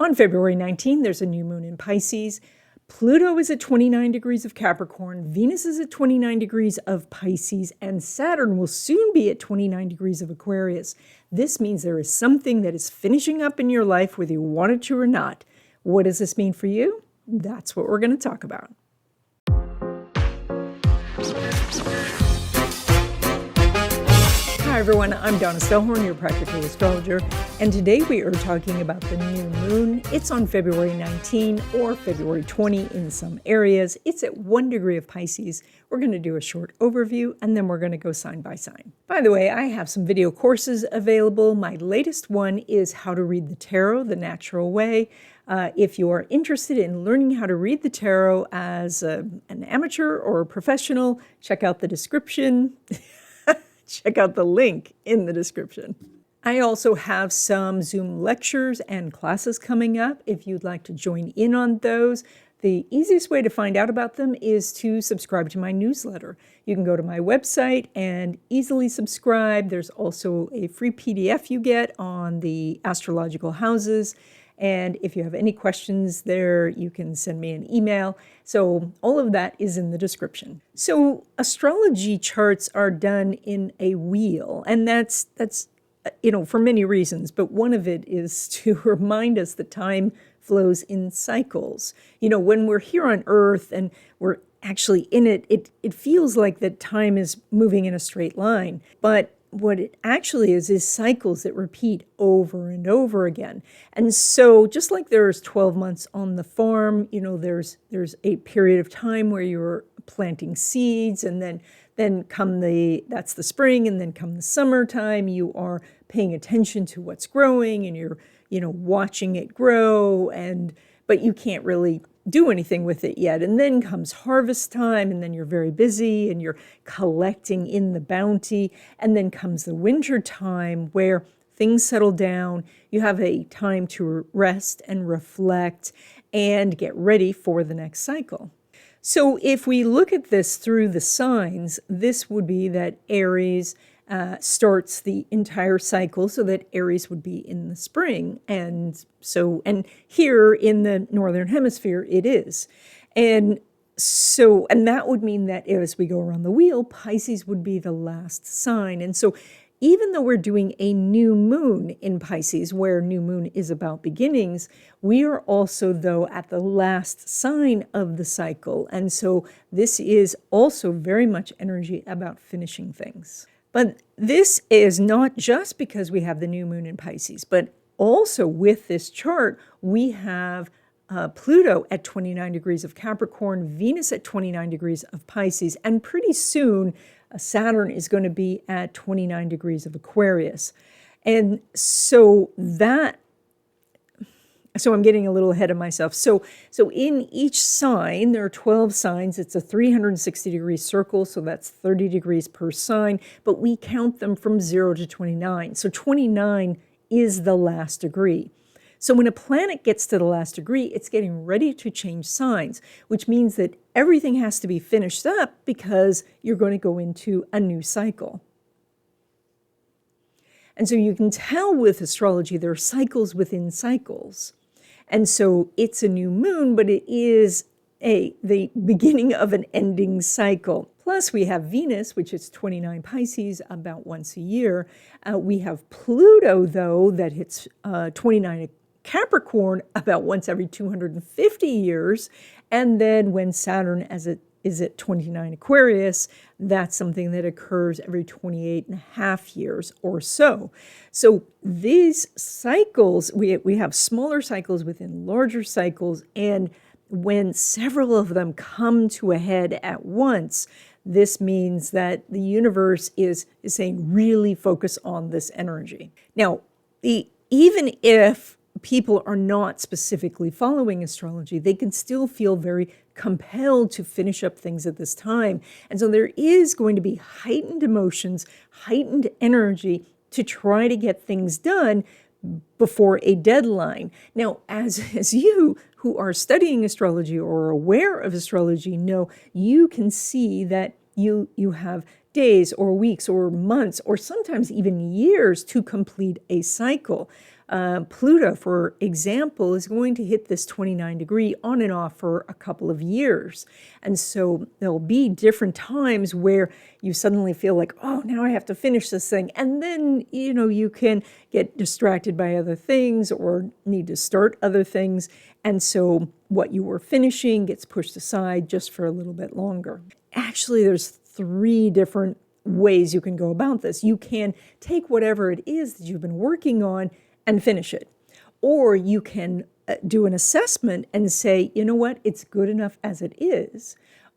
On February 19, there's a new moon in Pisces. Pluto is at 29 degrees of Capricorn, Venus is at 29 degrees of Pisces, and Saturn will soon be at 29 degrees of Aquarius. This means there is something that is finishing up in your life, whether you want it to or not. What does this mean for you? That's what we're going to talk about. Hi everyone, I'm Donna Stellhorn, your practical astrologer, and today we are talking about the new moon. It's on February 19 or February 20 in some areas. It's at 1 degree of Pisces. We're going to do a short overview and then we're going to go sign by sign. By the way, I have some video courses available. My latest one is How to Read the Tarot the Natural Way. If you are interested in learning how to read the tarot as an amateur or a professional, check out the description. Check out the link in the description. I also have some Zoom lectures and classes coming up. If you'd like to join in on those, the easiest way to find out about them is to subscribe to my newsletter. You can go to my website and easily subscribe. There's also a free PDF you get on the astrological houses. And if you have any questions there, you can send me an email. So all of that is in the description. So astrology charts are done in a wheel, and that's for many reasons, but one of it is to remind us that time flows in cycles. When we're here on Earth and we're actually in it, it feels like that time is moving in a straight line, but what it actually is cycles that repeat over and over again. And so just like there's 12 months on the farm, there's a period of time where you're planting seeds, and then that's the spring, and then come the summertime, you are paying attention to what's growing and you're, watching it grow, but you can't really do anything with it yet. And then comes harvest time, and then you're very busy and you're collecting in the bounty. And then comes the winter time where things settle down. You have a time to rest and reflect and get ready for the next cycle. So if we look at this through the signs, this would be that Aries starts the entire cycle, so that Aries would be in the spring. And here in the Northern Hemisphere, it is. And that would mean that as we go around the wheel, Pisces would be the last sign. And so even though we're doing a new moon in Pisces, where new moon is about beginnings, we are also, though, at the last sign of the cycle. And so this is also very much energy about finishing things. But this is not just because we have the new moon in Pisces, but also with this chart, we have Pluto at 29 degrees of Capricorn, Venus at 29 degrees of Pisces, and pretty soon Saturn is going to be at 29 degrees of Aquarius. And so I'm getting a little ahead of myself. So in each sign, there are 12 signs. It's a 360-degree circle, so that's 30 degrees per sign, but we count them from 0 to 29. So 29 is the last degree. So when a planet gets to the last degree, it's getting ready to change signs, which means that everything has to be finished up because you're going to go into a new cycle. And so you can tell with astrology, there are cycles within cycles. And so it's a new moon, but it is the beginning of an ending cycle. Plus we have Venus, which is 29 Pisces about once a year. We have Pluto, though, that hits 29 Capricorn about once every 250 years. And then when Saturn is at 29 Aquarius, that's something that occurs every 28 and a half years or so. So these cycles, we have smaller cycles within larger cycles, and when several of them come to a head at once, this means that the universe is saying, really focus on this energy. Now, even if people are not specifically following astrology, they can still feel very compelled to finish up things at this time. And so there is going to be heightened emotions, heightened energy to try to get things done before a deadline. Now, as you who are studying astrology or aware of astrology know, you can see that you have days or weeks or months or sometimes even years to complete a cycle. Pluto, for example, is going to hit this 29 degree on and off for a couple of years. And so there'll be different times where you suddenly feel like, oh, now I have to finish this thing. And then, you can get distracted by other things or need to start other things. And so what you were finishing gets pushed aside just for a little bit longer. Actually, there's 3 different ways you can go about this. You can take whatever it is that you've been working on and finish it. Or you can do an assessment and say, you know what, it's good enough as it is.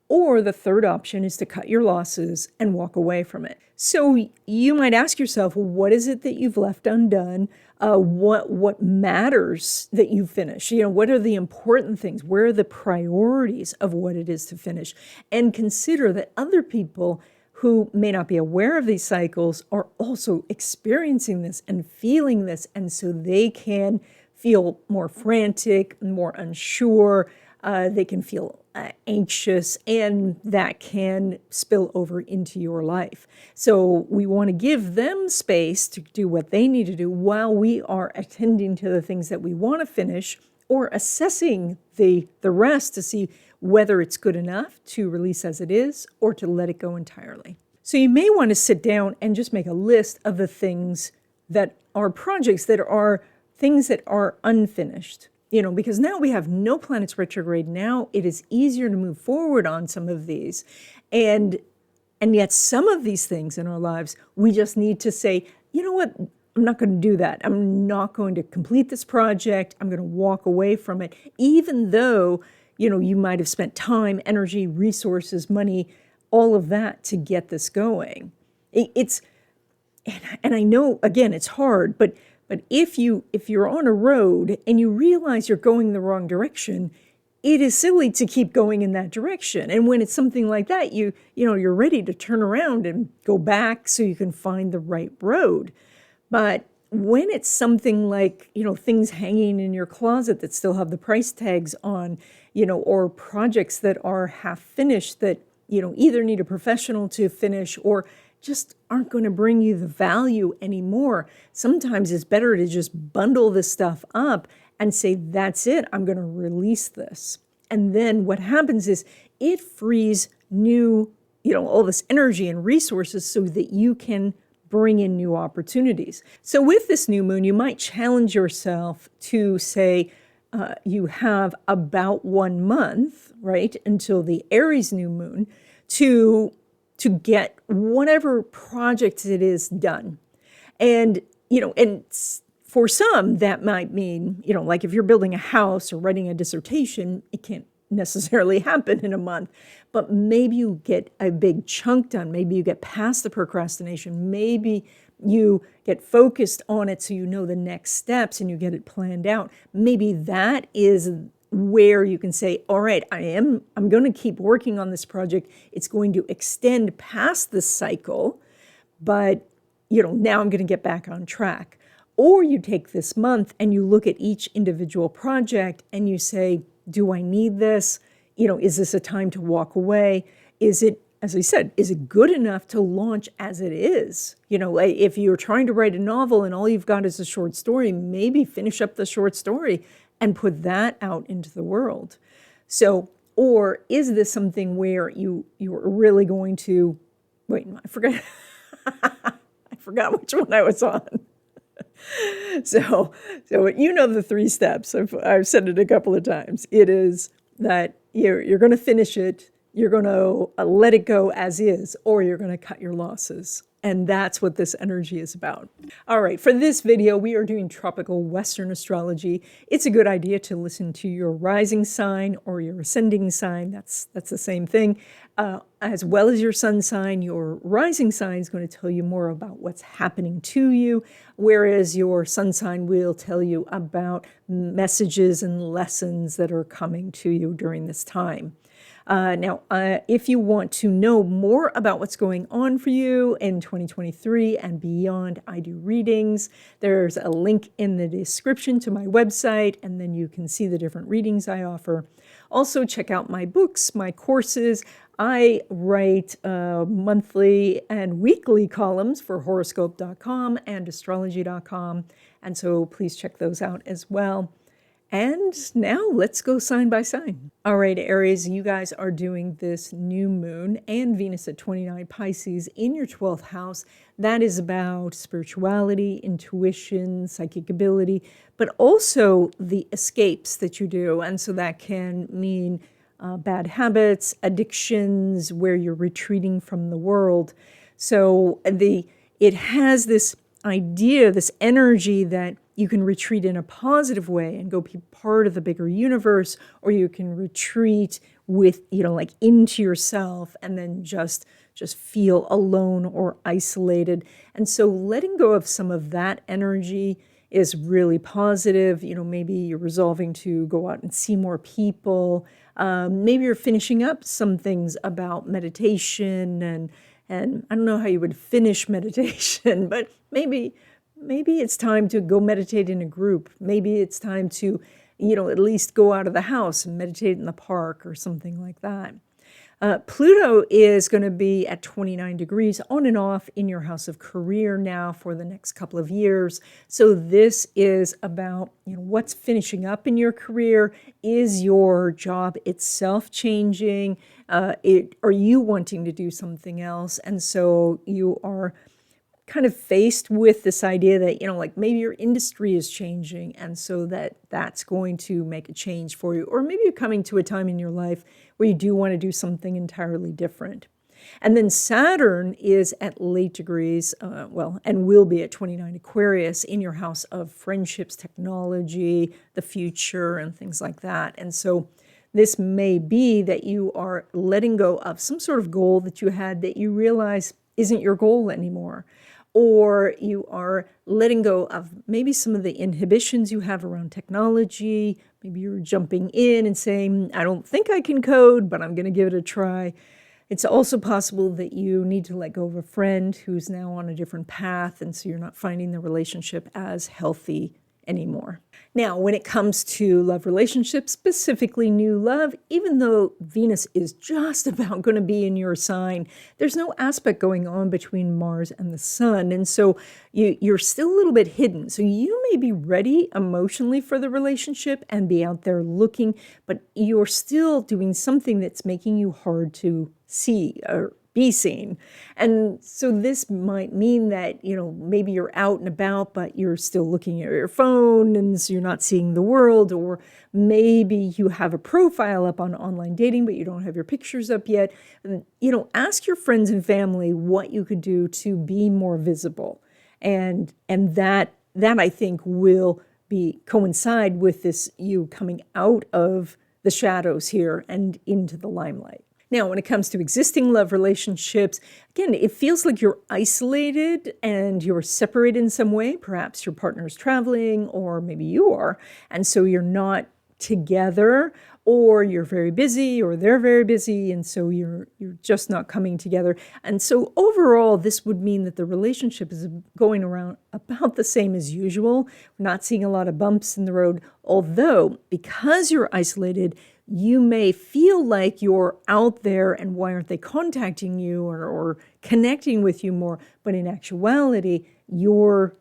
Or the third option is to cut your losses and walk away from it. So you might ask yourself, well, what is it that you've left undone? What matters that you finish? What are the important things? Where are the priorities of what it is to finish? And consider that other people who may not be aware of these cycles are also experiencing this and feeling this, and so they can feel more frantic, more unsure, they can feel anxious, and that can spill over into your life. So we want to give them space to do what they need to do while we are attending to the things that we want to finish, or assessing the rest to see whether it's good enough to release as it is or to let it go entirely. So you may want to sit down and just make a list of the things that are projects that are things that are unfinished, because now we have no planets retrograde. Now it is easier to move forward on some of these. And yet some of these things in our lives, we just need to say, you know what? I'm not going to do that. I'm not going to complete this project. I'm going to walk away from it, even though you might have spent time, energy, resources, money, all of that to get this going. And I know, again, it's hard, but if you're on a road and you realize you're going the wrong direction, it is silly to keep going in that direction. And when it's something like that, you're ready to turn around and go back so you can find the right road. But when it's something like, things hanging in your closet that still have the price tags on, or projects that are half finished that, either need a professional to finish or just aren't going to bring you the value anymore, sometimes it's better to just bundle this stuff up and say, that's it, I'm going to release this. And then what happens is it frees new, all this energy and resources so that you can bring in new opportunities. So with this new moon, you might challenge yourself to say, you have about 1 month, right, until the Aries new moon to get whatever project it is done. And, and for some, that might mean, like if you're building a house or writing a dissertation, it can't necessarily happen in a month, but maybe you get a big chunk done. Maybe you get past the procrastination. Maybe you get focused on it so you know the next steps and you get it planned out. Maybe that is where you can say, all right, I'm going to keep working on this project. It's going to extend past this cycle, but now I'm going to get back on track. Or you take this month and you look at each individual project and you say, do I need this? Is this a time to walk away? Is it, as I said, is it good enough to launch as it is? If you're trying to write a novel and all you've got is a short story, maybe finish up the short story and put that out into the world. So, or is this something where you're really going to, wait, I forgot, I forgot which one I was on. So the 3 steps. I've said it a couple of times. It is that you're going to finish it, you're going to let it go as is, or you're going to cut your losses. And that's what this energy is about. All right, for this video, we are doing tropical Western astrology. It's a good idea to listen to your rising sign or your ascending sign. That's the same thing. As well as your sun sign, your rising sign is going to tell you more about what's happening to you, whereas your sun sign will tell you about messages and lessons that are coming to you during this time. Now, if you want to know more about what's going on for you in 2023 and beyond, I do readings. There's a link in the description to my website, and then you can see the different readings I offer. Also, check out my books, my courses. I write monthly and weekly columns for horoscope.com and astrology.com, and so please check those out as well. And now let's go sign by sign. All right, Aries, you guys are doing this new moon and Venus at 29 Pisces in your 12th house. That is about spirituality, intuition, psychic ability, but also the escapes that you do. And so that can mean bad habits, addictions, where you're retreating from the world. So it has this idea, this energy that you can retreat in a positive way and go be part of the bigger universe, or you can retreat with, like into yourself and then just feel alone or isolated. And so letting go of some of that energy is really positive. Maybe you're resolving to go out and see more people. Maybe you're finishing up some things about meditation, and I don't know how you would finish meditation, but maybe it's time to go meditate in a group. Maybe it's time to, at least go out of the house and meditate in the park or something like that. Pluto is going to be at 29 degrees on and off in your house of career now for the next couple of years. So this is about, what's finishing up in your career. Is your job itself changing? Are you wanting to do something else? And so you are kind of faced with this idea that, like maybe your industry is changing, and so that's going to make a change for you. Or maybe you're coming to a time in your life where you do want to do something entirely different. And then Saturn is at late degrees, and will be at 29 Aquarius in your house of friendships, technology, the future, and things like that. And so this may be that you are letting go of some sort of goal that you had that you realize isn't your goal anymore. Or you are letting go of maybe some of the inhibitions you have around technology. Maybe you're jumping in and saying, I don't think I can code, but I'm going to give it a try. It's also possible that you need to let go of a friend who's now on a different path, and so you're not finding the relationship as healthy anymore. Now, when it comes to love relationships, specifically new love, even though Venus is just about going to be in your sign, there's no aspect going on between Mars and the Sun. And so you're still a little bit hidden. So you may be ready emotionally for the relationship and be out there looking, but you're still doing something that's making you hard to see or be seen. And so this might mean that, maybe you're out and about, but you're still looking at your phone, and so you're not seeing the world. Or maybe you have a profile up on online dating, but you don't have your pictures up yet. And, ask your friends and family what you could do to be more visible. And that I think will coincide with this, you coming out of the shadows here and into the limelight. Now, when it comes to existing love relationships, again, it feels like you're isolated and you're separated in some way. Perhaps your partner's traveling, or maybe you are, and so you're not together, or you're very busy, or they're very busy, and so you're just not coming together. And so overall, this would mean that the relationship is going around about the same as usual. We're not seeing a lot of bumps in the road, although because you're isolated, you may feel like you're out there and why aren't they contacting you or connecting with you more? But in actuality, you're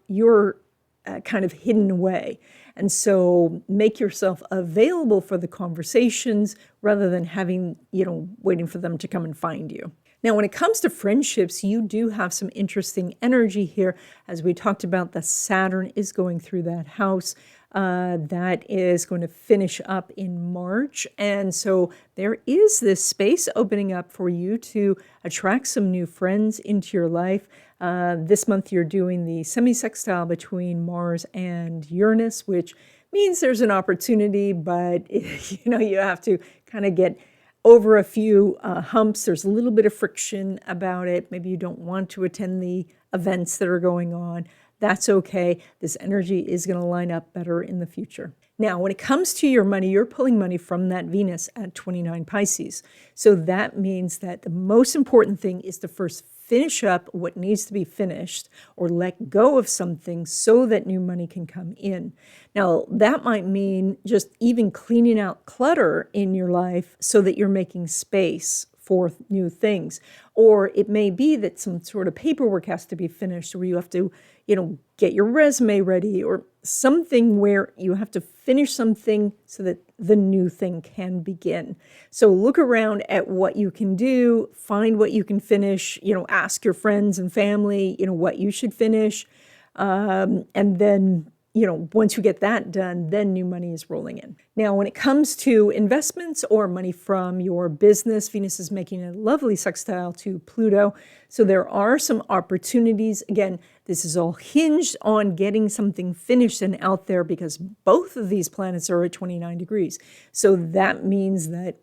kind of hidden away. And so make yourself available for the conversations rather than having, waiting for them to come and find you. Now, when it comes to friendships, you do have some interesting energy here. As we talked about, the Saturn is going through that house. That is going to finish up in March. And so there is this space opening up for you to attract some new friends into your life. This month you're doing the semi-sextile between Mars and Uranus, which means there's an opportunity, but you have to kind of get over a few humps. There's a little bit of friction about it. Maybe you don't want to attend the events that are going on. That's okay. This energy is going to line up better in the future. Now, when it comes to your money, you're pulling money from that Venus at 29 Pisces. So that means that the most important thing is to first finish up what needs to be finished, or let go of something so that new money can come in. Now, that might mean just even cleaning out clutter in your life so that you're making space for new things. Or it may be that some sort of paperwork has to be finished, or you have to, get your resume ready, or something where you have to finish something so that the new thing can begin. So look around at what you can do, find what you can finish, ask your friends and family, what you should finish. And then once you get that done, then new money is rolling in. Now, when it comes to investments or money from your business, Venus is making a lovely sextile to Pluto. So there are some opportunities. Again, this is all hinged on getting something finished and out there, because both of these planets are at 29 degrees. So that means that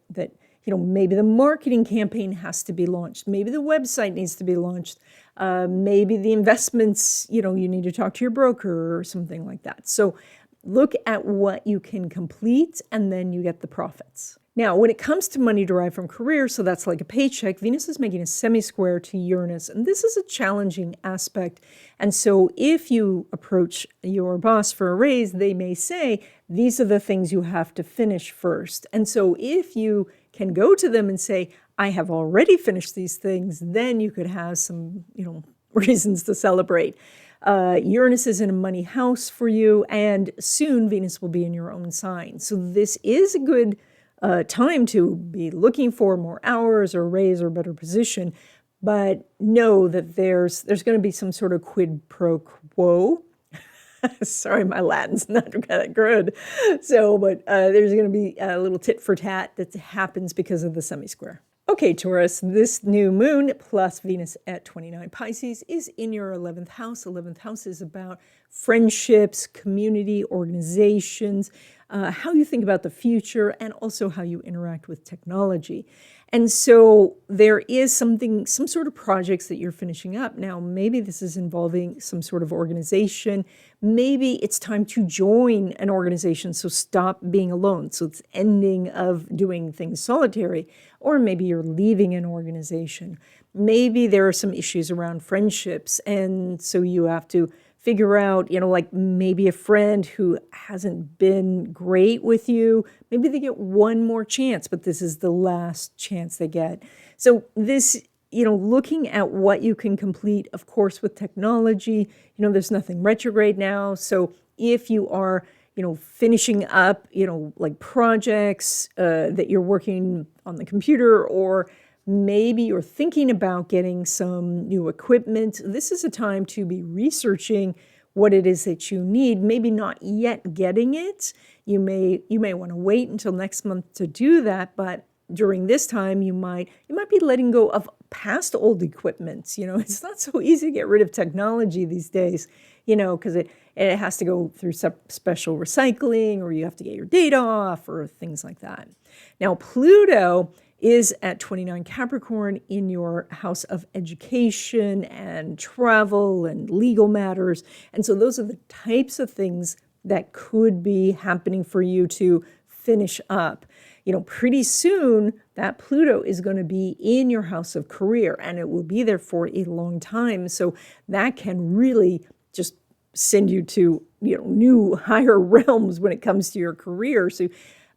maybe the marketing campaign has to be launched. Maybe the website needs to be launched. Maybe the investments, you need to talk to your broker or something like that. So look at what you can complete, and then you get the profits. Now, when it comes to money derived from career, so that's like a paycheck, Venus is making a semi-square to Uranus, and this is a challenging aspect. And so if you approach your boss for a raise, they may say, these are the things you have to finish first. And so if you can go to them and say, I have already finished these things, then you could have some, reasons to celebrate. Uranus is in a money house for you, and soon Venus will be in your own sign. So this is a good time to be looking for more hours or raise or better position, but know that there's going to be some sort of quid pro quo. Sorry, my Latin's not that good. So, but there's going to be a little tit for tat that happens because of the semi-square. Okay, Taurus, this new moon plus Venus at 29 Pisces is in your 11th house. 11th house is about friendships, community, organizations, how you think about the future, and also how you interact with technology. And so there is some sort of projects that you're finishing up. Now, maybe this is involving some sort of organization. Maybe it's time to join an organization, so stop being alone. So it's ending of doing things solitary. Or maybe you're leaving an organization. Maybe there are some issues around friendships, and so you have to figure out, like maybe a friend who hasn't been great with you, maybe they get one more chance, but this is the last chance they get. So this, looking at what you can complete, of course, with technology, there's nothing retrograde now. So if you are, finishing up, like projects that you're working on the computer, or maybe you're thinking about getting some new equipment, this is a time to be researching what it is that you need. Maybe not yet getting it. You may want to wait until next month to do that, but during this time you might be letting go of past old equipment. It's not so easy to get rid of technology these days, because it has to go through special recycling, or you have to get your data off, or things like that. Now, Pluto is at 29 Capricorn in your house of education and travel and legal matters. And so those are the types of things that could be happening for you to finish up. Pretty soon that Pluto is going to be in your house of career, and it will be there for a long time. So that can really just send you to, new higher realms when it comes to your career.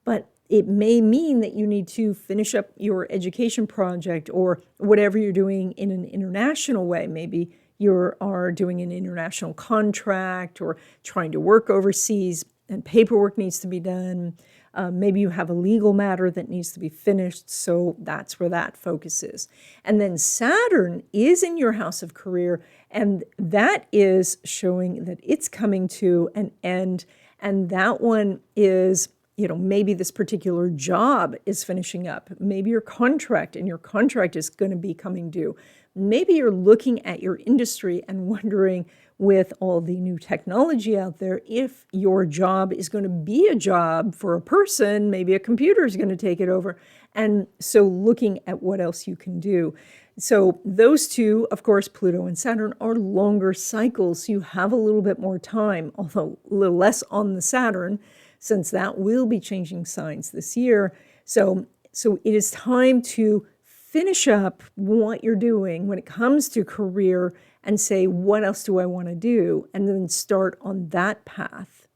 But it may mean that you need to finish up your education project or whatever you're doing in an international way. Maybe you are doing an international contract or trying to work overseas and paperwork needs to be done. Maybe you have a legal matter that needs to be finished, so that's where that focus is. And then Saturn is in your house of career, and that is showing that it's coming to an end, and that one is, maybe this particular job is finishing up. Maybe your contract is going to be coming due. Maybe you're looking at your industry and wondering, with all the new technology out there, if your job is going to be a job for a person, maybe a computer is going to take it over. And so looking at what else you can do. So those two, of course, Pluto and Saturn, are longer cycles. So you have a little bit more time, although a little less on the Saturn, since that will be changing signs this year. So it is time to finish up what you're doing when it comes to career and say, what else do I want to do? And then start on that path,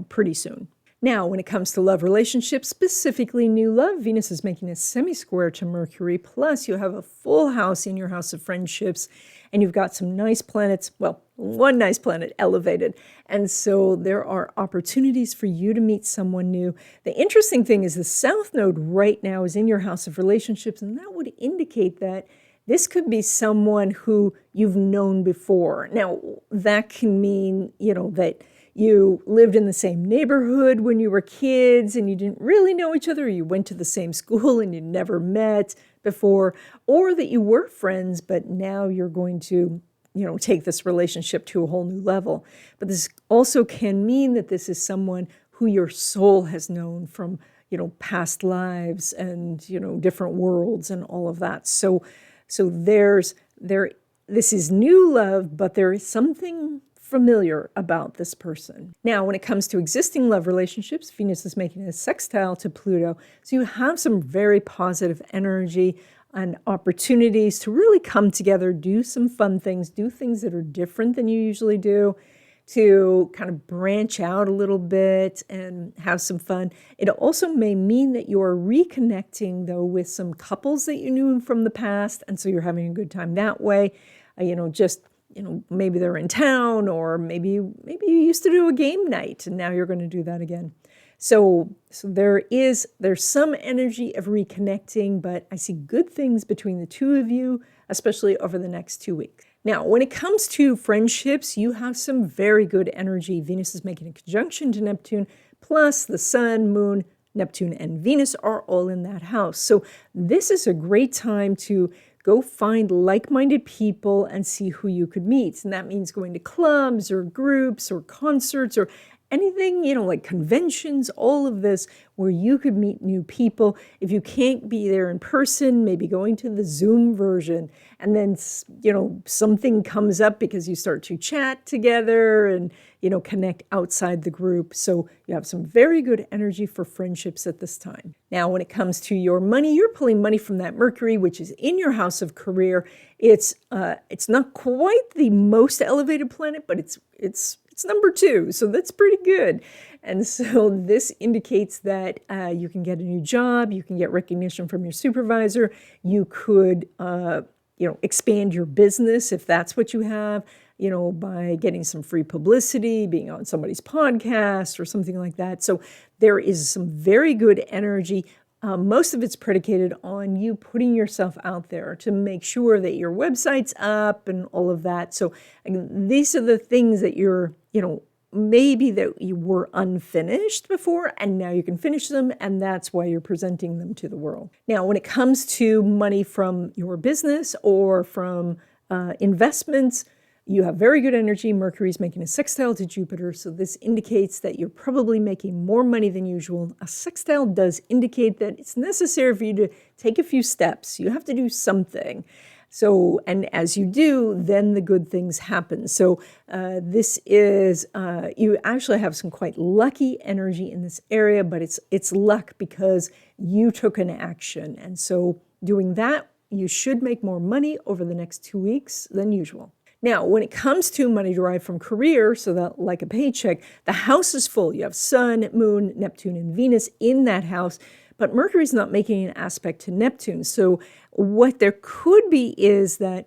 pretty soon. Now, when it comes to love relationships, specifically new love, Venus is making a semi-square to Mercury, plus you have a full house in your house of friendships, and you've got some nice planets, well, one nice planet elevated. And so there are opportunities for you to meet someone new. The interesting thing is the South Node right now is in your house of relationships, and that would indicate that this could be someone who you've known before. Now, that can mean, that you lived in the same neighborhood when you were kids and you didn't really know each other, or you went to the same school and you never met before, or that you were friends, but now you're going to, take this relationship to a whole new level. But this also can mean that this is someone who your soul has known from, past lives and, different worlds and all of that. So this is new love, but there is something familiar about this person. Now, when it comes to existing love relationships, Venus is making a sextile to Pluto. So you have some very positive energy and opportunities to really come together, do some fun things, do things that are different than you usually do, to kind of branch out a little bit and have some fun. It also may mean that you are reconnecting, though, with some couples that you knew from the past, and so you're having a good time that way. Maybe they're in town, or maybe you used to do a game night and now you're going to do that again. So there's some energy of reconnecting, but I see good things between the two of you, especially over the next 2 weeks. Now, when it comes to friendships, you have some very good energy. Venus is making a conjunction to Neptune, plus the Sun, Moon, Neptune, and Venus are all in that house. So this is a great time to go find like-minded people and see who you could meet. And that means going to clubs or groups or concerts or anything, like conventions, all of this, where you could meet new people. If you can't be there in person, maybe going to the Zoom version, and then, something comes up because you start to chat together and, connect outside the group. So you have some very good energy for friendships at this time. Now, when it comes to your money, you're pulling money from that Mercury, which is in your house of career. It's not quite the most elevated planet, but it's number 2, so that's pretty good. And so this indicates that you can get a new job, you can get recognition from your supervisor, you could, expand your business if that's what you have, by getting some free publicity, being on somebody's podcast or something like that. So there is some very good energy. Most of it's predicated on you putting yourself out there to make sure that your website's up and all of that. So these are the things that you're, maybe that you were unfinished before, and now you can finish them, and that's why you're presenting them to the world. Now, when it comes to money from your business or from investments, you have very good energy. Mercury's making a sextile to Jupiter, so this indicates that you're probably making more money than usual. A sextile does indicate that it's necessary for you to take a few steps. You have to do something. So, and as you do, then the good things happen. So this is, you actually have some quite lucky energy in this area, but it's luck because you took an action. And so doing that, you should make more money over the next 2 weeks than usual. Now, when it comes to money derived from career, so that like a paycheck, the house is full. You have Sun, Moon, Neptune, and Venus in that house, but Mercury's not making an aspect to Neptune. So what there could be is that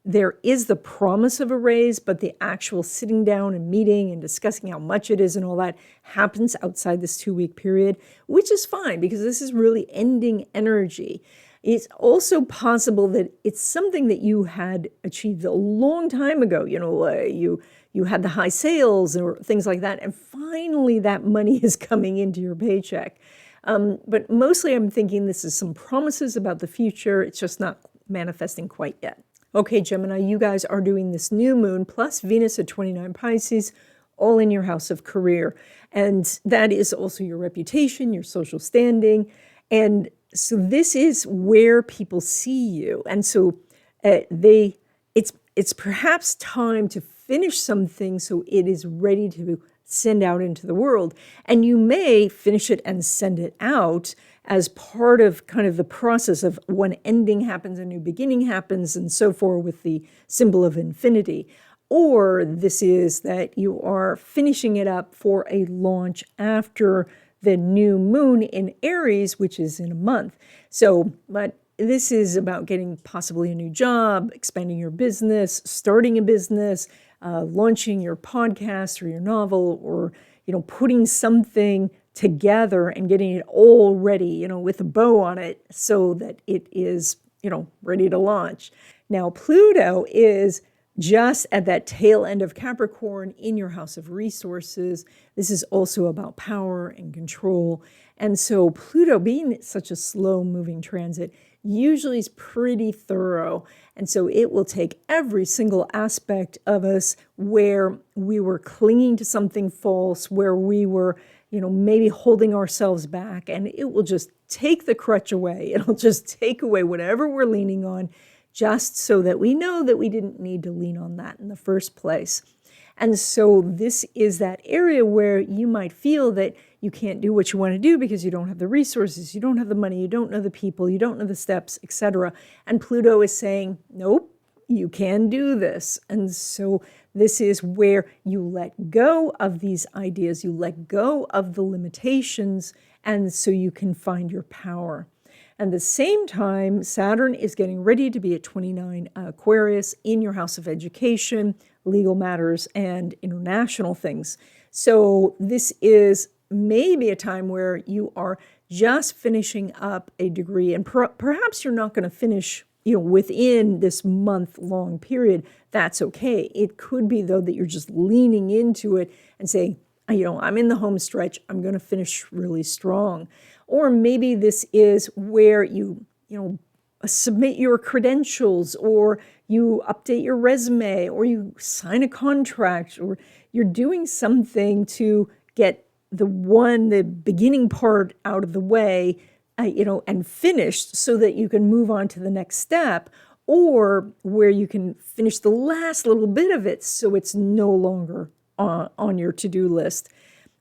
there is the promise of a raise, but the actual sitting down and meeting and discussing how much it is and all that happens outside this 2-week period, which is fine because this is really ending energy. It's also possible that it's something that you had achieved a long time ago. You had the high sales or things like that, and finally that money is coming into your paycheck. But mostly I'm thinking this is some promises about the future. It's just not manifesting quite yet. Okay, Gemini, you guys are doing this new moon plus Venus at 29 Pisces, all in your house of career. And that is also your reputation, your social standing. And so this is where people see you. And so it's perhaps time to finish something so it is ready to send out into the world. And you may finish it and send it out as part of kind of the process of when ending happens, a new beginning happens, and so forth with the symbol of infinity. or this is that you are finishing it up for a launch after the new moon in Aries, which is in a month. So, but this is about getting possibly a new job, expanding your business, starting a business, launching your podcast or your novel, or, putting something together and getting it all ready, with a bow on it so that it is, ready to launch. Now, Pluto is just at that tail end of Capricorn in your house of resources. This is also about power and control. And so Pluto, being such a slow-moving transit, usually is pretty thorough. And so it will take every single aspect of us where we were clinging to something false, where we were, maybe holding ourselves back, and it will just take the crutch away. It'll just take away whatever we're leaning on, just so that we know that we didn't need to lean on that in the first place. And so this is that area where you might feel that you can't do what you want to do because you don't have the resources, you don't have the money, you don't know the people, you don't know the steps, etc. And Pluto is saying, nope, you can do this. And so this is where you let go of these ideas, you let go of the limitations, and so you can find your power. At the same time, Saturn is getting ready to be at 29 Aquarius in your house of education, legal matters, and international things. So this is maybe a time where you are just finishing up a degree, and perhaps you're not going to finish, within this month-long period. That's okay. It could be, though, that you're just leaning into it and saying, I'm in the home stretch. I'm going to finish really strong. Or maybe this is where you submit your credentials, or you update your resume, or you sign a contract, or you're doing something to get the beginning part out of the way, and finished so that you can move on to the next step, or where you can finish the last little bit of it so it's no longer on your to-do list.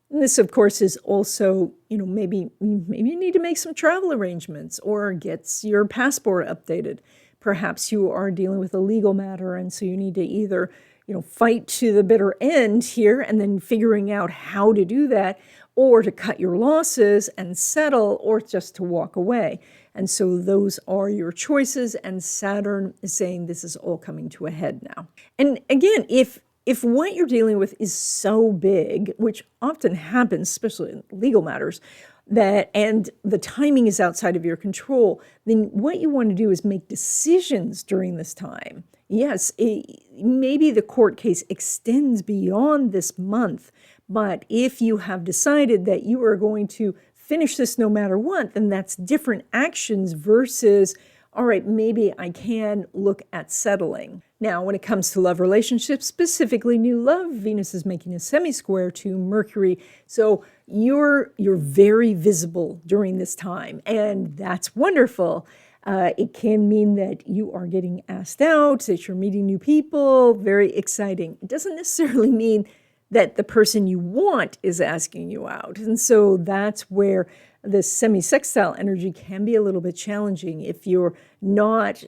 And this, of course, is also, maybe you need to make some travel arrangements or get your passport updated. Perhaps you are dealing with a legal matter, and so you need to either, fight to the bitter end here and then figuring out how to do that, or to cut your losses and settle, or just to walk away. And so those are your choices, and Saturn is saying this is all coming to a head now. And again, if what you're dealing with is so big, which often happens, especially in legal matters, and the timing is outside of your control, then what you want to do is make decisions during this time. Yes, maybe the court case extends beyond this month, but if you have decided that you are going to finish this no matter what, then that's different actions versus, all right, maybe I can look at settling. Now, when it comes to love relationships, specifically new love, Venus is making a semi-square to Mercury. So you're very visible during this time, and that's wonderful. It can mean that you are getting asked out, that you're meeting new people, very exciting. It doesn't necessarily mean that the person you want is asking you out. And so that's where the semi-sextile energy can be a little bit challenging. If you're not,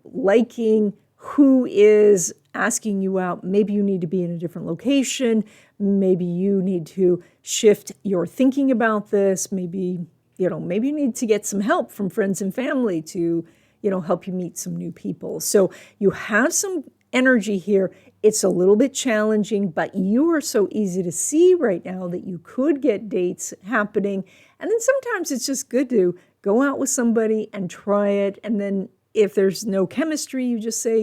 liking who is asking you out, maybe you need to be in a different location. Maybe you need to shift your thinking about this. Maybe you need to get some help from friends and family to, help you meet some new people. So you have some energy here. It's a little bit challenging, but you are so easy to see right now that you could get dates happening. And then sometimes it's just good to go out with somebody and try it. And then if there's no chemistry, you just say,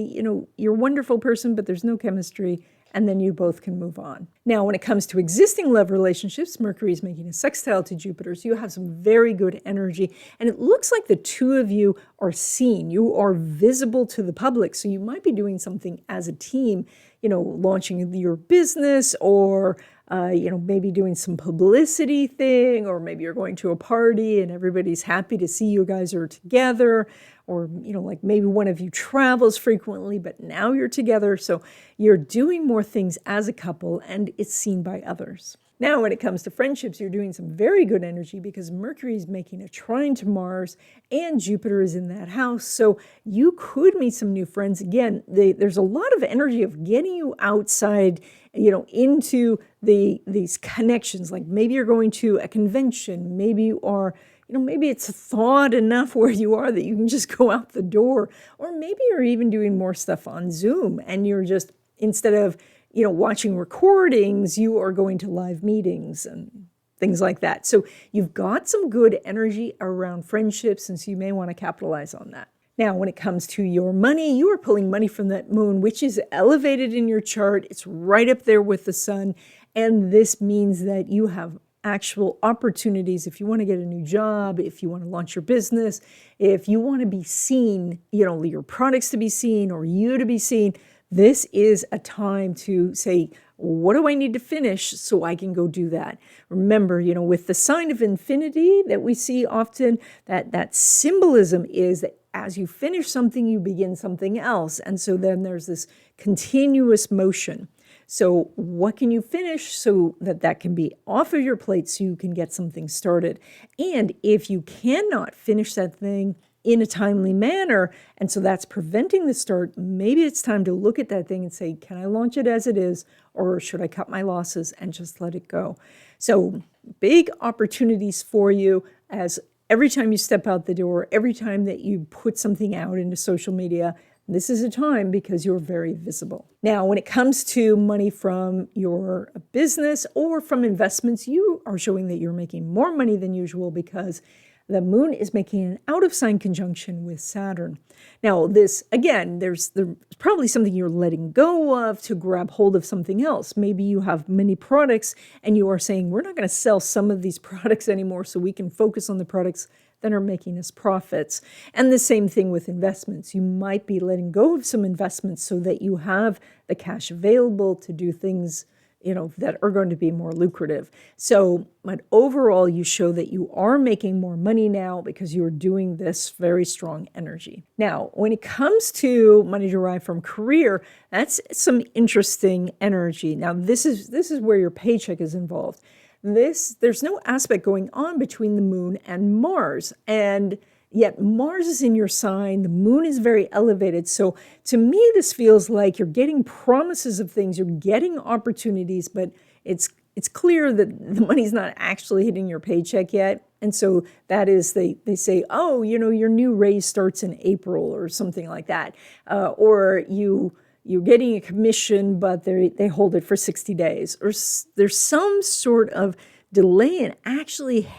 you're a wonderful person, but there's no chemistry. And then you both can move on. Now, when it comes to existing love relationships, Mercury is making a sextile to Jupiter, so you have some very good energy. And it looks like the two of you are seen. You are visible to the public, so you might be doing something as a team, launching your business, or maybe doing some publicity thing, or maybe you're going to a party and everybody's happy to see you guys are together, or, like maybe one of you travels frequently, but now you're together. So you're doing more things as a couple, and it's seen by others. Now, when it comes to friendships, you're doing some very good energy because Mercury is making a trine to Mars and Jupiter is in that house. So you could meet some new friends. Again, there's a lot of energy of getting you outside, into these connections. Like maybe you're going to a convention, maybe you are, maybe it's thawed enough where you are that you can just go out the door, or maybe you're even doing more stuff on Zoom and you're just, instead of watching recordings, you are going to live meetings and things like that. So you've got some good energy around friendships, and so you may want to capitalize on that. Now, when it comes to your money, you are pulling money from that moon, which is elevated in your chart. It's right up there with the sun. And this means that you have actual opportunities. If you want to get a new job, if you want to launch your business, if you want to be seen, your products to be seen or you to be seen, this is a time to say, what do I need to finish so I can go do that? Remember, with the sign of infinity that we see often, that symbolism is that as you finish something, you begin something else. And so then there's this continuous motion. So what can you finish so that can be off of your plate so you can get something started? And if you cannot finish that thing in a timely manner, and so that's preventing the start, maybe it's time to look at that thing and say, can I launch it as it is, or should I cut my losses and just let it go? So big opportunities for you as every time you step out the door, every time that you put something out into social media, this is a time because you're very visible. Now, when it comes to money from your business or from investments, you are showing that you're making more money than usual because the moon is making an out-of-sign conjunction with Saturn. Now, this, again, there's probably something you're letting go of to grab hold of something else. Maybe you have many products and you are saying, we're not going to sell some of these products anymore so we can focus on the products that are making us profits. And the same thing with investments. You might be letting go of some investments so that you have the cash available to do things that are going to be more lucrative. So, but overall, you show that you are making more money now because you're doing this very strong energy. Now, when it comes to money derived from career, that's some interesting energy. Now, this is where your paycheck is involved. There's no aspect going on between the moon and Mars, and yet Mars is in your sign, the moon is very elevated. So to me, this feels like you're getting promises of things, you're getting opportunities, but it's clear that the money's not actually hitting your paycheck yet. And so that is, they say, oh, your new raise starts in April or something like that. Or you're getting a commission, but they hold it for 60 days. Or there's some sort of delay in actually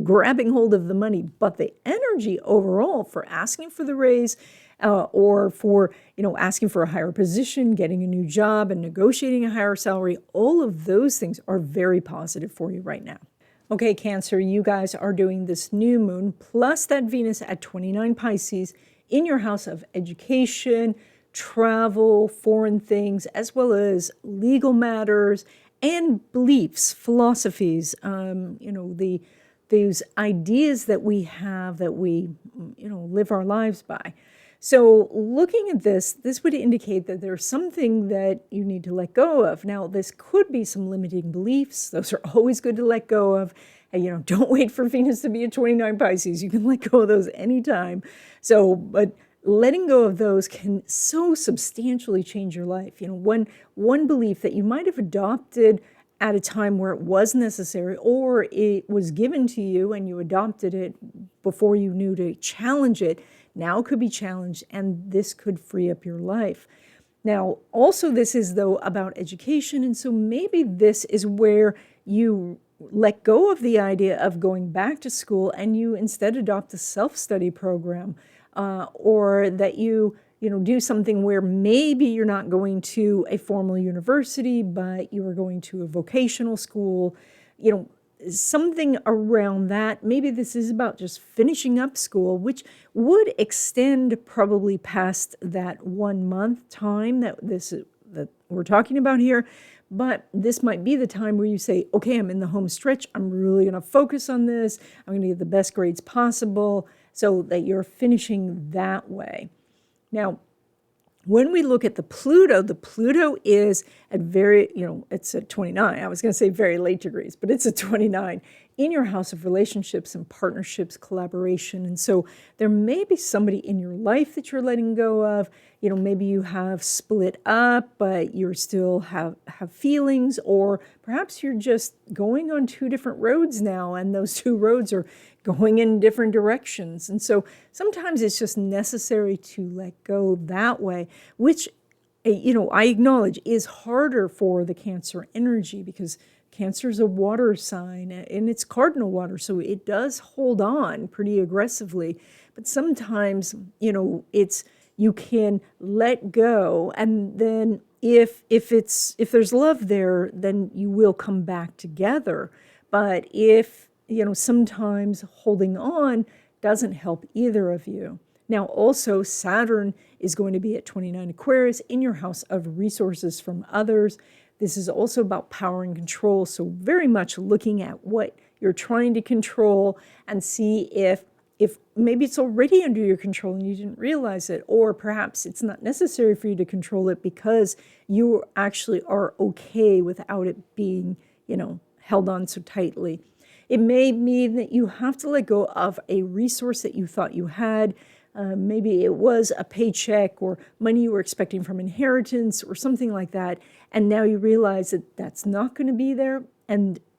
grabbing hold of the money, but the energy overall for asking for the raise or for, asking for a higher position, getting a new job and negotiating a higher salary, all of those things are very positive for you right now. Okay, Cancer, you guys are doing this new moon plus that Venus at 29 Pisces in your house of education, travel, foreign things, as well as legal matters and beliefs, philosophies, those ideas that we have that we, live our lives by. So looking at this would indicate that there's something that you need to let go of. Now, this could be some limiting beliefs. Those are always good to let go of. And, don't wait for Venus to be at 29 Pisces. You can let go of those anytime. So, but letting go of those can so substantially change your life. One belief that you might have adopted at a time where it was necessary, or it was given to you and you adopted it before you knew to challenge it, now could be challenged, and this could free up your life. Now, also this is, though, about education, and so maybe this is where you let go of the idea of going back to school and you instead adopt a self-study program, or that you do something where maybe you're not going to a formal university, but you are going to a vocational school, something around that. Maybe this is about just finishing up school, which would extend probably past that 1 month time that we're talking about here. But this might be the time where you say, okay, I'm in the home stretch. I'm really going to focus on this. I'm going to get the best grades possible, so that you're finishing that way. Now, When we look at the Pluto is at very, it's at 29. I was going to say very late degrees, but it's at 29 in your house of relationships and partnerships, collaboration. And so there may be somebody in your life that you're letting go of. Maybe you have split up, but you still have feelings, or perhaps you're just going on two different roads now, and those two roads are going in different directions. And so sometimes it's just necessary to let go that way, which, I acknowledge is harder for the Cancer energy, because Cancer is a water sign and it's cardinal water. So it does hold on pretty aggressively. But sometimes, you can let go, and then if there's love there, then you will come back together. But if, sometimes holding on doesn't help either of you. Now, also, Saturn is going to be at 29 Aquarius in your house of resources from others. This is also about power and control. So very much looking at what you're trying to control and see if maybe it's already under your control and you didn't realize it, or perhaps it's not necessary for you to control it because you actually are okay without it being, held on so tightly. It may mean that you have to let go of a resource that you thought you had. Maybe it was a paycheck or money you were expecting from inheritance or something like that. And now you realize that that's not going to be there.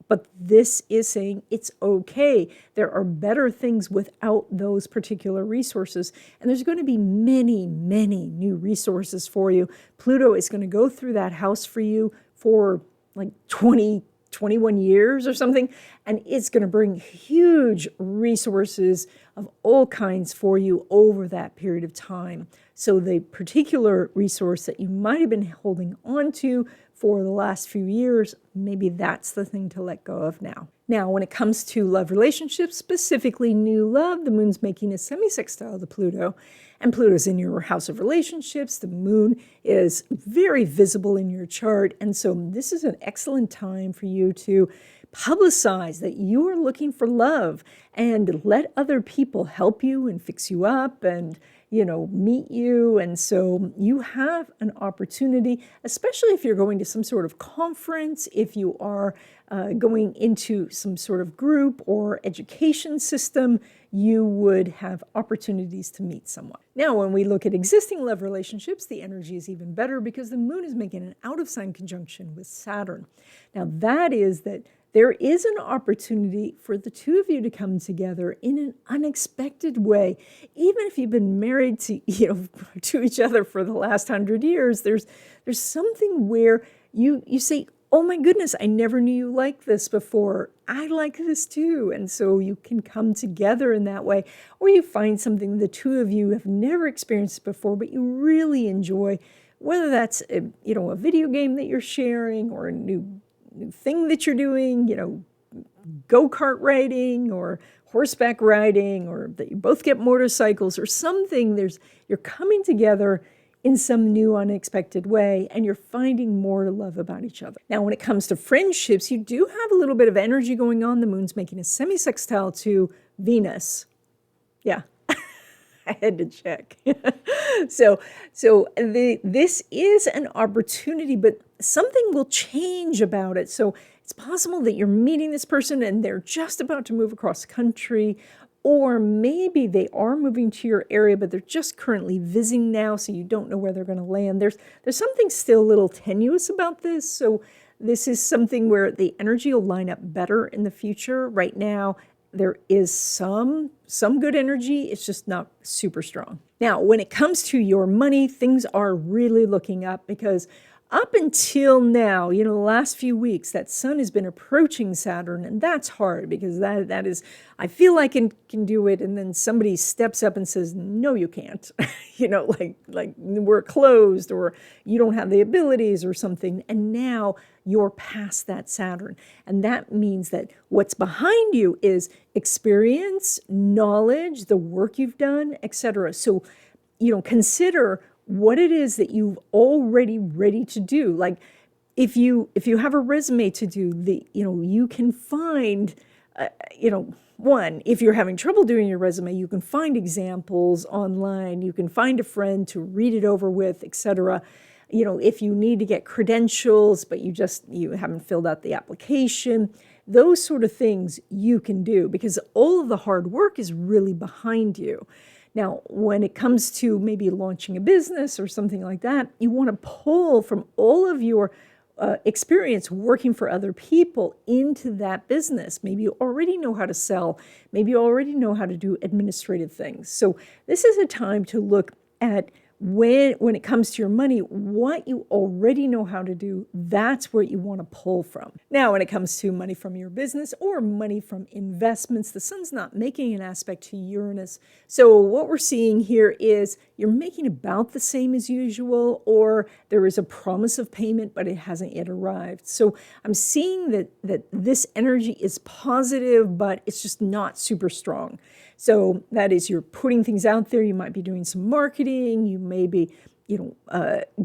But this is saying it's okay. There are better things without those particular resources. And there's going to be many, many new resources for you. Pluto is going to go through that house for you for like 21 years or something. And it's going to bring huge resources of all kinds for you over that period of time. So the particular resource that you might have been holding on to for the last few years, maybe that's the thing to let go of now. Now, when it comes to love relationships, specifically new love, the moon's making a semi-sextile to Pluto, and Pluto's in your house of relationships. The moon is very visible in your chart, and so this is an excellent time for you to publicize that you are looking for love and let other people help you and fix you up and meet you. And so you have an opportunity, especially if you're going to some sort of conference, if you are going into some sort of group or education system, you would have opportunities to meet someone. Now, when we look at existing love relationships, the energy is even better because the moon is making an out-of-sign conjunction with Saturn. Now, that is that there is an opportunity for the two of you to come together in an unexpected way. Even if you've been married to, to each other for the last 100 years, there's something where you say, oh my goodness, I never knew you liked this before. I like this too. And so you can come together in that way. Or you find something the two of you have never experienced before, but you really enjoy, whether that's a video game that you're sharing or a new thing that you're doing, go-kart riding or horseback riding, or that you both get motorcycles or something. You're coming together in some new unexpected way, and you're finding more to love about each other. Now, when it comes to friendships, you do have a little bit of energy going on. The moon's making a semi-sextile to Venus. Yeah. I had to check. So this is an opportunity, but something will change about it. So it's possible that you're meeting this person and they're just about to move across the country, or maybe they are moving to your area, but they're just currently visiting now, so you don't know where they're going to land. There's something still a little tenuous about this. So this is something where the energy will line up better in the future. Right now, there is some good energy. It's just not super strong. Now, when it comes to your money, things are really looking up, because up until now, the last few weeks, that sun has been approaching Saturn, and that's hard because that is, I feel like I can do it, and then somebody steps up and says, no, you can't, like we're closed, or you don't have the abilities or something, and now you're past that Saturn. And that means that what's behind you is experience, knowledge, the work you've done, etc. So, consider what it is that you've already ready to do. Like if you have a resume to do, you can find one, if you're having trouble doing your resume, you can find examples online. You can find a friend to read it over with, etc. If you need to get credentials, but you haven't filled out the application, those sort of things you can do because all of the hard work is really behind you. Now, when it comes to maybe launching a business or something like that, you want to pull from all of your experience working for other people into that business. Maybe you already know how to sell. Maybe you already know how to do administrative things. So this is a time to look at when it comes to your money, what you already know how to do, that's where you want to pull from. Now, when it comes to money from your business or money from investments, the sun's not making an aspect to Uranus. So what we're seeing here is you're making about the same as usual, or there is a promise of payment, but it hasn't yet arrived. So I'm seeing that this energy is positive, but it's just not super strong. So that is, you're putting things out there. You might be doing some marketing. You may be,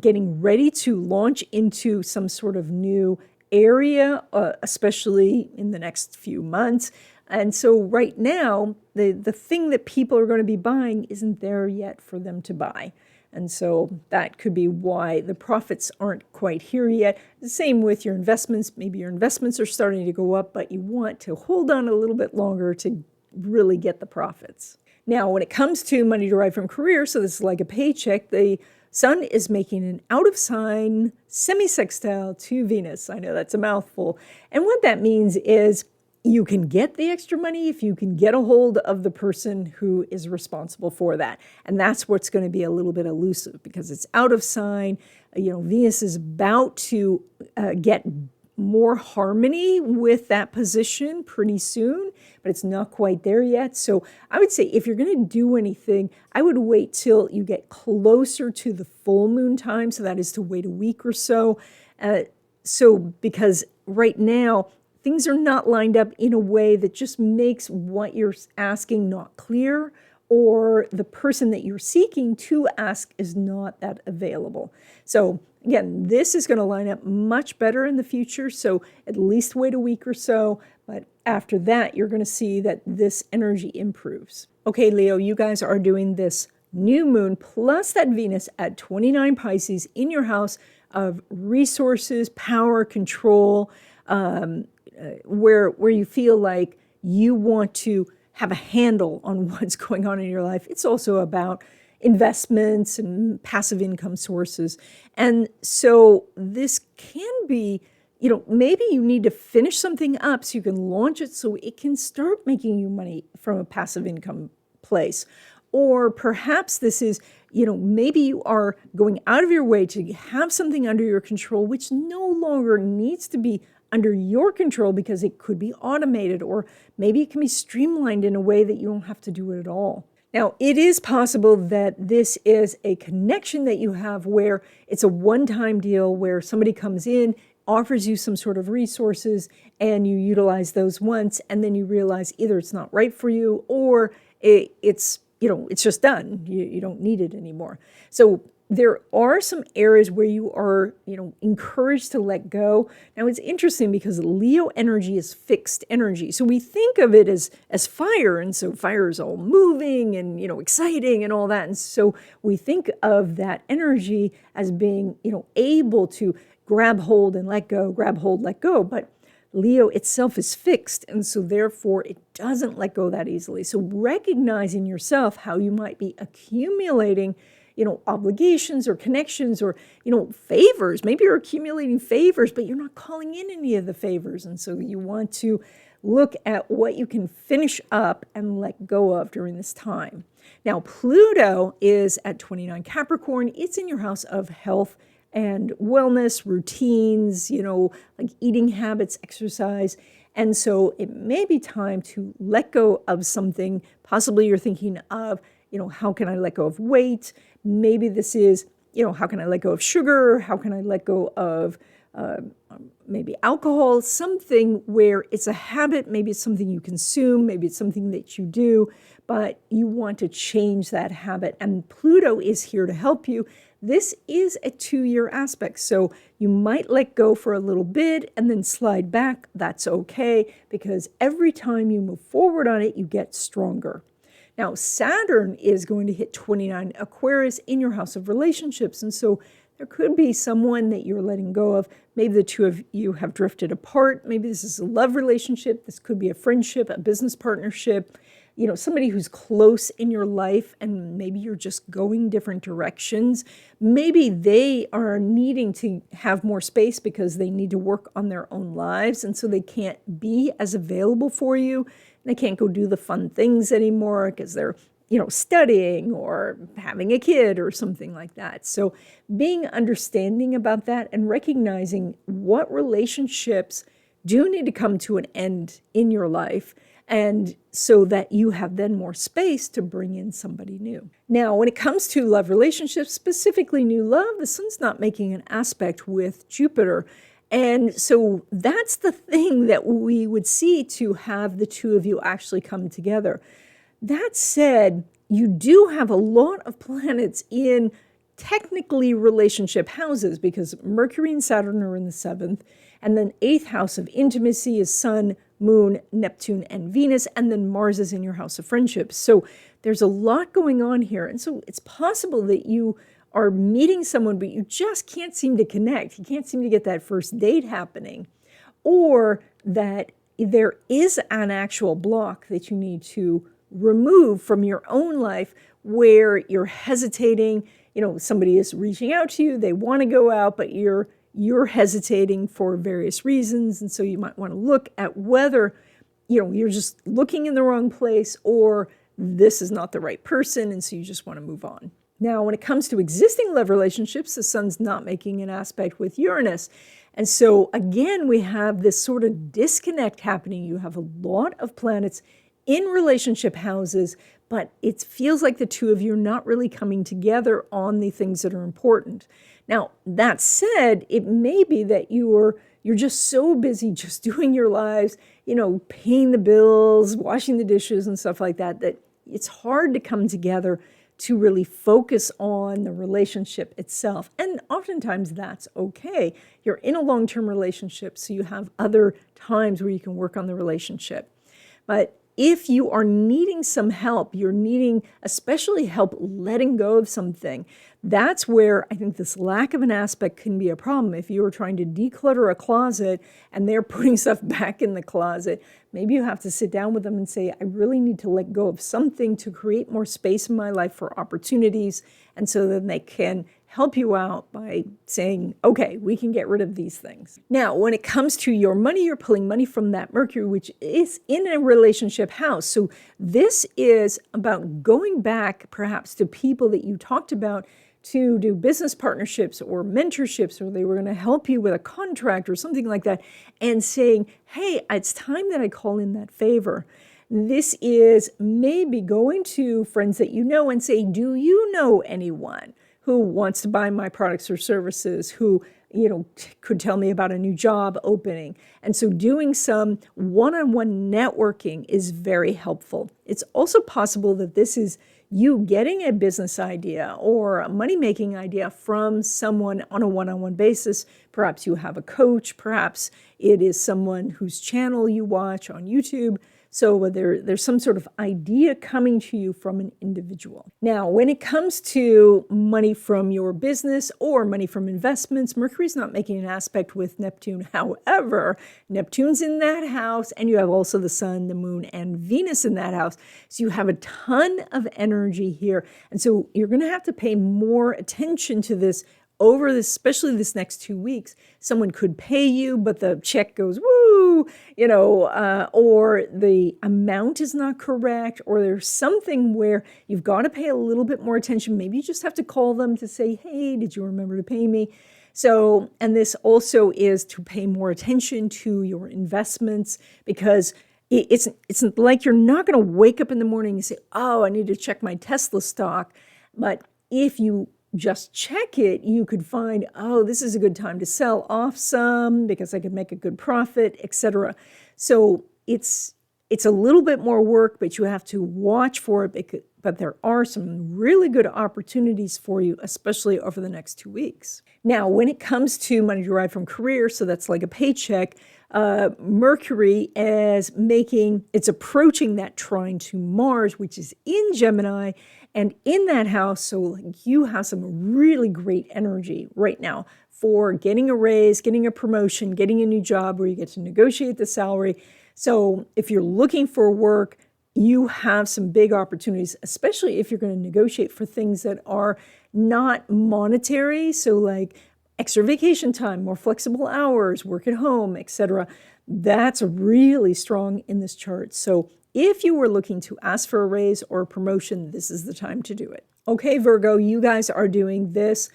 getting ready to launch into some sort of new area, especially in the next few months. And so right now, the thing that people are going to be buying isn't there yet for them to buy. And so that could be why the profits aren't quite here yet. The same with your investments. Maybe your investments are starting to go up, but you want to hold on a little bit longer to really get the profits. Now, when it comes to money derived from career, so this is like a paycheck, the sun is making an out of sign semi-sextile to Venus. I know that's a mouthful. And what that means is you can get the extra money if you can get a hold of the person who is responsible for that. And that's what's going to be a little bit elusive because it's out of sign. Venus is about to get more harmony with that position pretty soon, but it's not quite there yet. So I would say if you're going to do anything, I would wait till you get closer to the full moon time. So that is to wait a week or so. Because right now, things are not lined up in a way that just makes what you're asking not clear, or the person that you're seeking to ask is not that available. So again, this is going to line up much better in the future, so at least wait a week or so, but after that, you're going to see that this energy improves. Okay, Leo, you guys are doing this new moon plus that Venus at 29 Pisces in your house of resources, power, control, where you feel like you want to have a handle on what's going on in your life. It's also about investments and passive income sources. And so this can be, maybe you need to finish something up so you can launch it so it can start making you money from a passive income place. Or perhaps this is, maybe you are going out of your way to have something under your control, which no longer needs to be under your control because it could be automated, or maybe it can be streamlined in a way that you don't have to do it at all. Now, it is possible that this is a connection that you have where it's a one-time deal where somebody comes in, offers you some sort of resources, and you utilize those once, and then you realize either it's not right for you or it's just done. You don't need it anymore. So there are some areas where you are, encouraged to let go. Now, it's interesting because Leo energy is fixed energy. So we think of it as fire. And so fire is all moving and, exciting and all that. And so we think of that energy as being, able to grab hold and let go, grab hold, let go. But Leo itself is fixed. And so therefore it doesn't let go that easily. So recognizing yourself how you might be accumulating obligations or connections or, favors. Maybe you're accumulating favors, but you're not calling in any of the favors. And so you want to look at what you can finish up and let go of during this time. Now, Pluto is at 29 Capricorn. It's in your house of health and wellness, routines, like eating habits, exercise. And so it may be time to let go of something. Possibly you're thinking of, how can I let go of weight? Maybe this is, how can I let go of sugar? How can I let go of maybe alcohol, something where it's a habit, maybe it's something you consume, maybe it's something that you do, but you want to change that habit. And Pluto is here to help you. This is a 2-year aspect, so you might let go for a little bit and then slide back. That's okay, because every time you move forward on it, you get stronger. Now, Saturn is going to hit 29 Aquarius in your house of relationships, and so there could be someone that you're letting go of. Maybe the two of you have drifted apart. Maybe this is a love relationship. This could be a friendship, a business partnership, somebody who's close in your life, and maybe you're just going different directions. Maybe they are needing to have more space because they need to work on their own lives, and so they can't be as available for you. They can't go do the fun things anymore because they're studying or having a kid or something like that. So being understanding about that and recognizing what relationships do need to come to an end in your life, and so that you have then more space to bring in somebody new. Now, when it comes to love relationships, specifically new love, the sun's not making an aspect with Jupiter. And so that's the thing that we would see to have the two of you actually come together. That said, you do have a lot of planets in technically relationship houses, because Mercury and Saturn are in the 7th, and then 8th house of intimacy is Sun, Moon, Neptune, and Venus, and then Mars is in your house of friendships. So there's a lot going on here, and so it's possible that you are meeting someone, but you just can't seem to connect. You can't seem to get that first date happening, or that there is an actual block that you need to remove from your own life where you're hesitating. Somebody is reaching out to you, they want to go out, but you're hesitating for various reasons. And so you might want to look at whether, you're just looking in the wrong place, or this is not the right person, and so you just want to move on. Now, when it comes to existing love relationships, the sun's not making an aspect with Uranus. And so again, we have this sort of disconnect happening. You have a lot of planets in relationship houses, but it feels like the two of you are not really coming together on the things that are important. Now, that said, it may be that you're just so busy just doing your lives, paying the bills, washing the dishes and stuff like that, that it's hard to come together to really focus on the relationship itself. And oftentimes that's okay. You're in a long-term relationship, so you have other times where you can work on the relationship. But if you are needing some help, you're needing especially help letting go of something, that's where I think this lack of an aspect can be a problem. If you are trying to declutter a closet and they're putting stuff back in the closet, maybe you have to sit down with them and say, I really need to let go of something to create more space in my life for opportunities. And so then they can help you out by saying, okay, we can get rid of these things. Now, when it comes to your money, you're pulling money from that Mercury, which is in a relationship house. So this is about going back perhaps to people that you talked about to do business partnerships or mentorships, or they were going to help you with a contract or something like that, and saying, hey, it's time that I call in that favor. This is maybe going to friends that you know and say, do you know anyone who wants to buy my products or services, who could tell me about a new job opening? And so doing some one-on-one networking is very helpful. It's also possible that this is you getting a business idea or a money-making idea from someone on a one-on-one basis. Perhaps you have a coach, perhaps it is someone whose channel you watch on YouTube. So there's some sort of idea coming to you from an individual. Now, when it comes to money from your business or money from investments, Mercury's not making an aspect with Neptune. However, Neptune's in that house, and you have also the Sun, the Moon, and Venus in that house. So you have a ton of energy here. And so you're going to have to pay more attention to this over this, especially this next 2 weeks. Someone could pay you, but the check goes, woo, or the amount is not correct, or there's something where you've got to pay a little bit more attention. Maybe you just have to call them to say, hey, did you remember to pay me? So, and this also is to pay more attention to your investments, because it's like you're not going to wake up in the morning and say, oh, I need to check my Tesla stock. But if you just check it, you could find, oh, this is a good time to sell off some because I could make a good profit, etc. So it's a little bit more work, but you have to watch for it. But there are some really good opportunities for you, especially over the next 2 weeks. Now, when it comes to money derived from career, so that's like a paycheck, Mercury it's approaching that trine to Mars, which is in Gemini, and in that house, so you have some really great energy right now for getting a raise, getting a promotion, getting a new job where you get to negotiate the salary. So if you're looking for work, you have some big opportunities, especially if you're going to negotiate for things that are not monetary. So like extra vacation time, more flexible hours, work at home, etc. That's really strong in this chart. So if you were looking to ask for a raise or a promotion, this is the time to do it. Okay, Virgo, you guys are doing this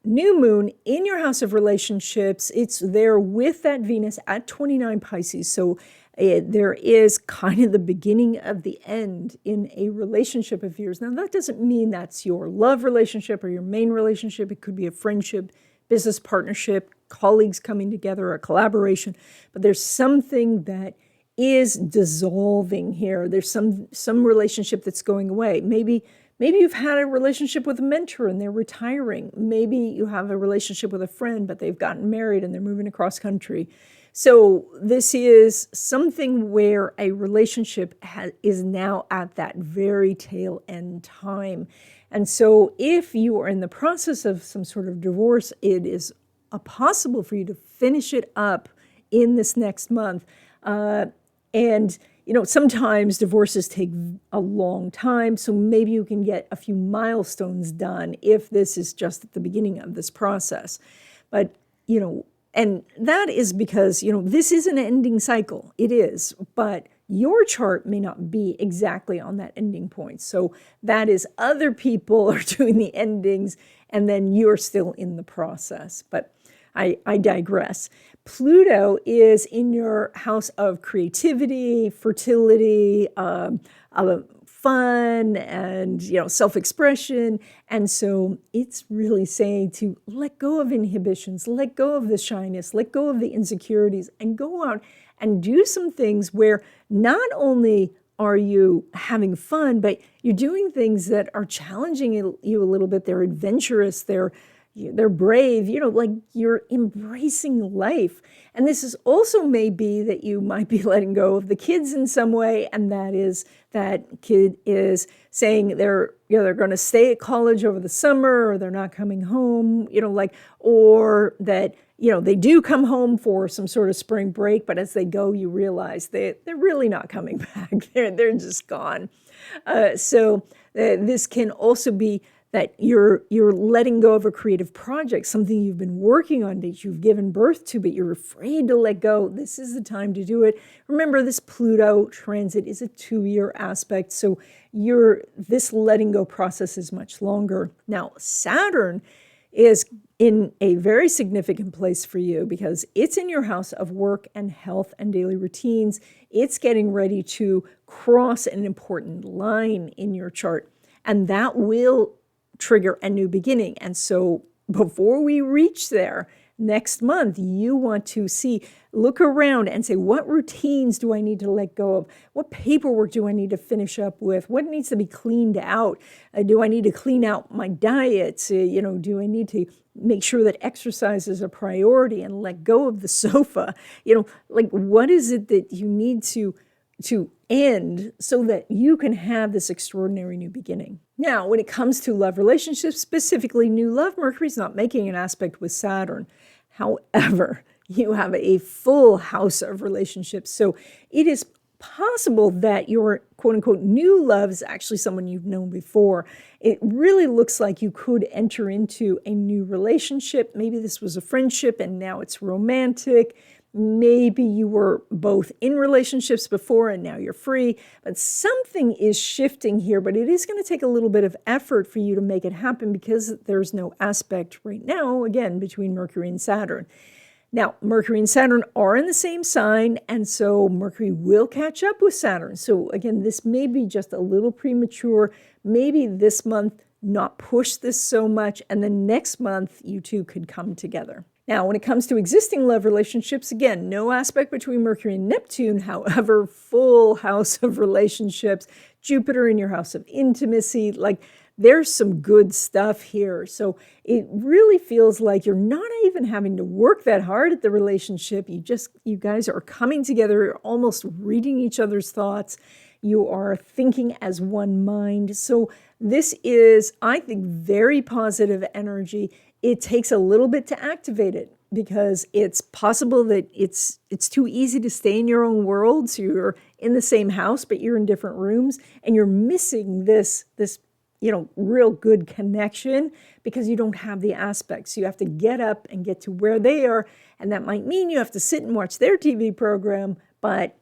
new moon in your house of relationships. It's there with that Venus at 29 Pisces. So there is kind of the beginning of the end in a relationship of yours. Now, that doesn't mean that's your love relationship or your main relationship. It could be a friendship, business partnership, colleagues coming together, a collaboration. But there's something that is dissolving here. There's some relationship that's going away. Maybe you've had a relationship with a mentor and they're retiring. Maybe you have a relationship with a friend, but they've gotten married and they're moving across country. So this is something where a relationship is now at that very tail end time. And so if you are in the process of some sort of divorce, it is possible for you to finish it up in this next month. And sometimes divorces take a long time, so maybe you can get a few milestones done if this is just at the beginning of this process. But, and that is because, this is an ending cycle. It is, but your chart may not be exactly on that ending point. So that is other people are doing the endings, and then you're still in the process. But I digress. Pluto is in your house of creativity, fertility, fun, and self-expression. And so it's really saying to let go of inhibitions, let go of the shyness, let go of the insecurities, and go out and do some things where not only are you having fun, but you're doing things that are challenging you a little bit. They're adventurous, they're brave, like you're embracing life. And this is also maybe that you might be letting go of the kids in some way. And that kid is saying they're going to stay at college over the summer, or they're not coming home, or that, they do come home for some sort of spring break, but as they go, you realize they're really not coming back. They're just gone. So this can also be that you're letting go of a creative project, something you've been working on that you've given birth to, but you're afraid to let go. This is the time to do it. Remember, this Pluto transit is a 2-year aspect, so this letting go process is much longer. Now, Saturn is in a very significant place for you because it's in your house of work and health and daily routines. It's getting ready to cross an important line in your chart, and that will trigger a new beginning. And so before we reach there next month, you want to look around and say, what routines do I need to let go of? What paperwork do I need to finish up with? What needs to be cleaned out? Do I need to clean out my diet? Do I need to make sure that exercise is a priority and let go of the sofa? What is it that you need to end so that you can have this extraordinary new beginning? Now, when it comes to love relationships, specifically new love, Mercury's not making an aspect with Saturn. However, you have a full house of relationships. So it is possible that your quote-unquote new love is actually someone you've known before. It really looks like you could enter into a new relationship. Maybe this was a friendship and now it's romantic. Maybe you were both in relationships before and now you're free, but something is shifting here, but it is going to take a little bit of effort for you to make it happen because there's no aspect right now, again, between Mercury and Saturn. Now, Mercury and Saturn are in the same sign, and so Mercury will catch up with Saturn. So again, this may be just a little premature. Maybe this month not push this so much, and then next month you two could come together. Now, when it comes to existing love relationships, again, no aspect between Mercury and Neptune, however, full house of relationships, Jupiter in your house of intimacy, like there's some good stuff here. So it really feels like you're not even having to work that hard at the relationship. You guys are coming together, you're almost reading each other's thoughts. You are thinking as one mind. So this is, I think, very positive energy. It takes a little bit to activate it because it's possible that it's too easy to stay in your own world. So you're in the same house, but you're in different rooms and you're missing this real good connection because you don't have the aspects. You have to get up and get to where they are. And that might mean you have to sit and watch their TV program, but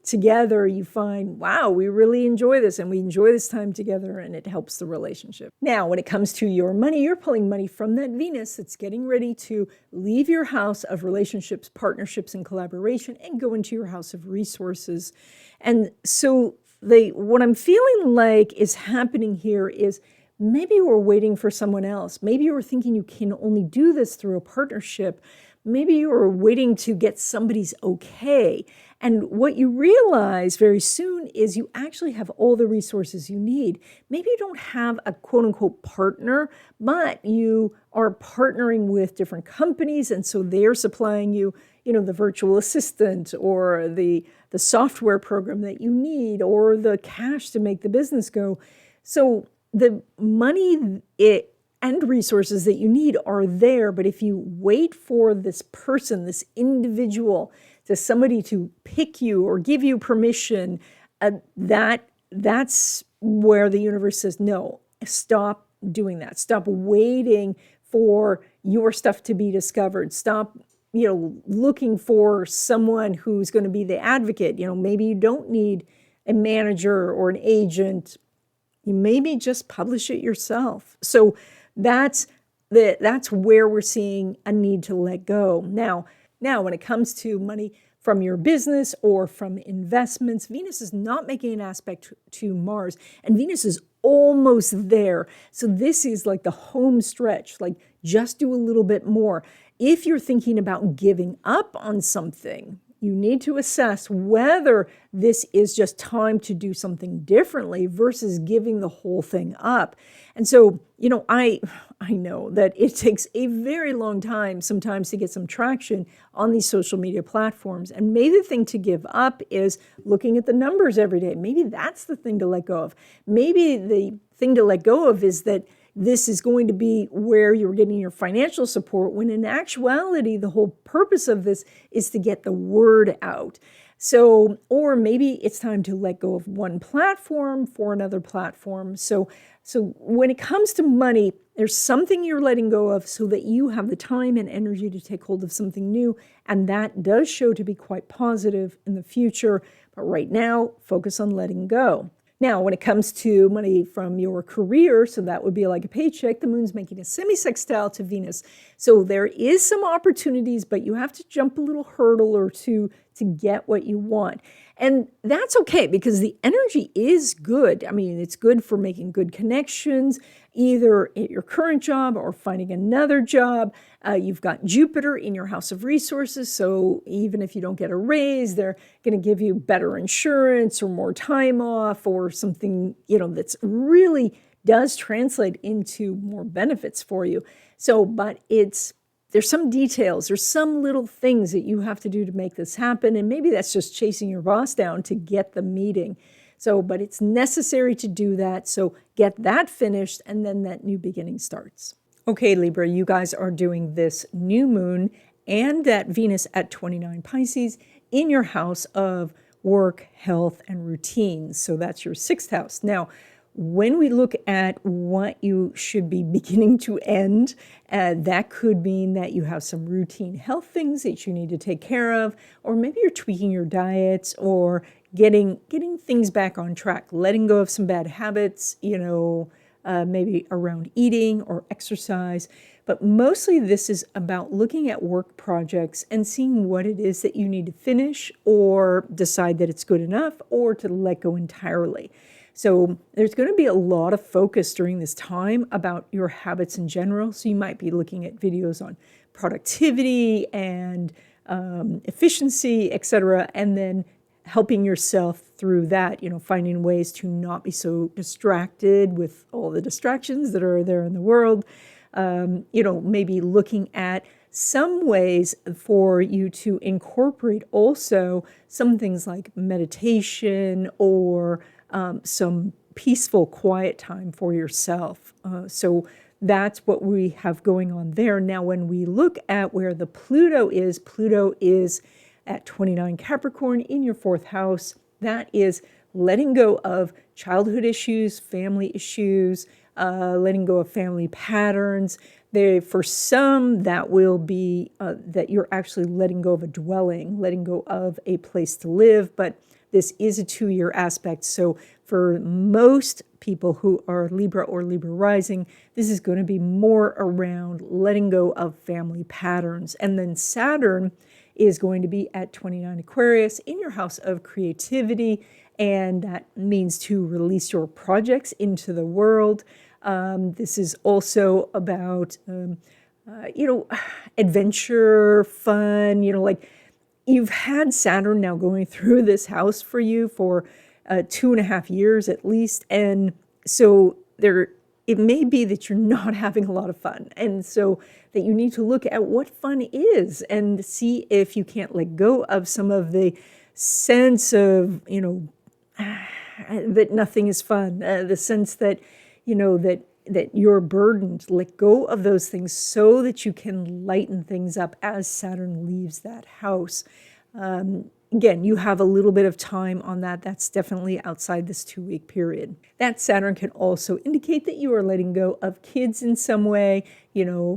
together you find, wow, we really enjoy this and we enjoy this time together and it helps the relationship. Now, when it comes to your money, you're pulling money from that Venus that's getting ready to leave your house of relationships, partnerships, and collaboration and go into your house of resources. And so what I'm feeling like is happening here is maybe you were waiting for someone else. Maybe you were thinking you can only do this through a partnership. Maybe you were waiting to get somebody's okay. And what you realize very soon is you actually have all the resources you need. Maybe you don't have a quote unquote partner, but you are partnering with different companies. And so they're supplying you, the virtual assistant or the software program that you need or the cash to make the business go. So the money and resources that you need are there. But if you wait for this person, this individual, to somebody to pick you or give you permission, that's where the universe says, no, stop doing that. Stop waiting for your stuff to be discovered. Stop, looking for someone who's going to be the advocate. Maybe you don't need a manager or an agent. You maybe just publish it yourself. So that's where we're seeing a need to let go. Now, when it comes to money from your business or from investments, Venus is not making an aspect to Mars, and Venus is almost there. So this is like the home stretch, like just do a little bit more. If you're thinking about giving up on something, you need to assess whether this is just time to do something differently versus giving the whole thing up. And so, I know that it takes a very long time sometimes to get some traction on these social media platforms. And maybe the thing to give up is looking at the numbers every day. Maybe that's the thing to let go of. Maybe the thing to let go of is that this is going to be where you're getting your financial support, when in actuality, the whole purpose of this is to get the word out. So, or maybe it's time to let go of one platform for another platform. So when it comes to money, there's something you're letting go of so that you have the time and energy to take hold of something new. And that does show to be quite positive in the future. But right now, focus on letting go. Now, when it comes to money from your career, so that would be like a paycheck, the moon's making a semi-sextile to Venus. So there is some opportunities, but you have to jump a little hurdle or two to get what you want. And that's okay because the energy is good. I mean, it's good for making good connections, either at your current job or finding another job. You've got Jupiter in your house of resources. So even if you don't get a raise, they're going to give you better insurance or more time off or something, that's really does translate into more benefits for you. So, but there's some details, there's some little things that you have to do to make this happen. And maybe that's just chasing your boss down to get the meeting. So, but it's necessary to do that. So get that finished and then that new beginning starts. Okay, Libra, you guys are doing this new moon and that Venus at 29 Pisces in your house of work, health, and routines. So that's your sixth house. Now, when we look at what you should be beginning to end, that could mean that you have some routine health things that you need to take care of, or maybe you're tweaking your diets or getting things back on track, letting go of some bad habits, maybe around eating or exercise. But mostly this is about looking at work projects and seeing what it is that you need to finish or decide that it's good enough or to let go entirely. So there's going to be a lot of focus during this time about your habits in general. So you might be looking at videos on productivity and efficiency, etc., and then helping yourself through that, finding ways to not be so distracted with all the distractions that are there in the world. Maybe looking at some ways for you to incorporate also some things like meditation or some peaceful, quiet time for yourself. So that's what we have going on there. Now, when we look at where the Pluto is at 29 Capricorn in your 4th house. That is letting go of childhood issues, family issues, letting go of family patterns. For some, that will be that you're actually letting go of a dwelling, letting go of a place to live, but this is a 2-year aspect. So for most people who are Libra or Libra rising, this is going to be more around letting go of family patterns. And then Saturn is going to be at 29 Aquarius in your house of creativity, and that means to release your projects into the world. This is also about, adventure, fun, like you've had Saturn now going through this house for you for 2.5 years at least. And so it may be that you're not having a lot of fun. And so that you need to look at what fun is and see if you can't let go of some of the sense of, that nothing is fun, the sense that, that you're burdened. Let go of those things so that you can lighten things up as Saturn leaves that house. Again, you have a little bit of time on that. That's definitely outside this 2-week period. That Saturn can also indicate that you are letting go of kids in some way.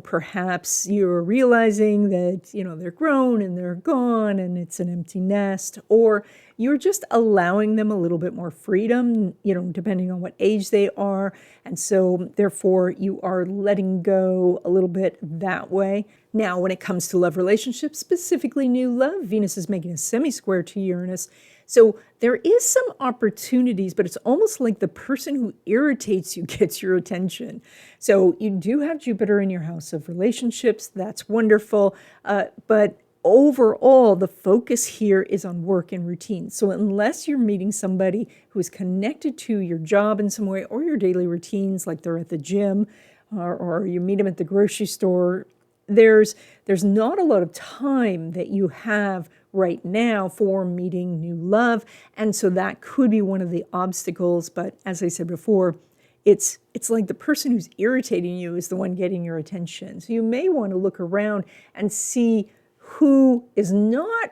Perhaps you're realizing that, they're grown and they're gone and it's an empty nest, or you're just allowing them a little bit more freedom, depending on what age they are. And so therefore you are letting go a little bit that way. Now, when it comes to love relationships, specifically new love, Venus is making a semi-square to Uranus. So there is some opportunities, but it's almost like the person who irritates you gets your attention. So you do have Jupiter in your house of relationships. That's wonderful. But overall, the focus here is on work and routine. So unless you're meeting somebody who is connected to your job in some way or your daily routines, like they're at the gym or you meet them at the grocery store, there's not a lot of time that you have right now for meeting new love. And so that could be one of the obstacles. But as I said before, it's like the person who's irritating you is the one getting your attention. So you may want to look around and see who is not,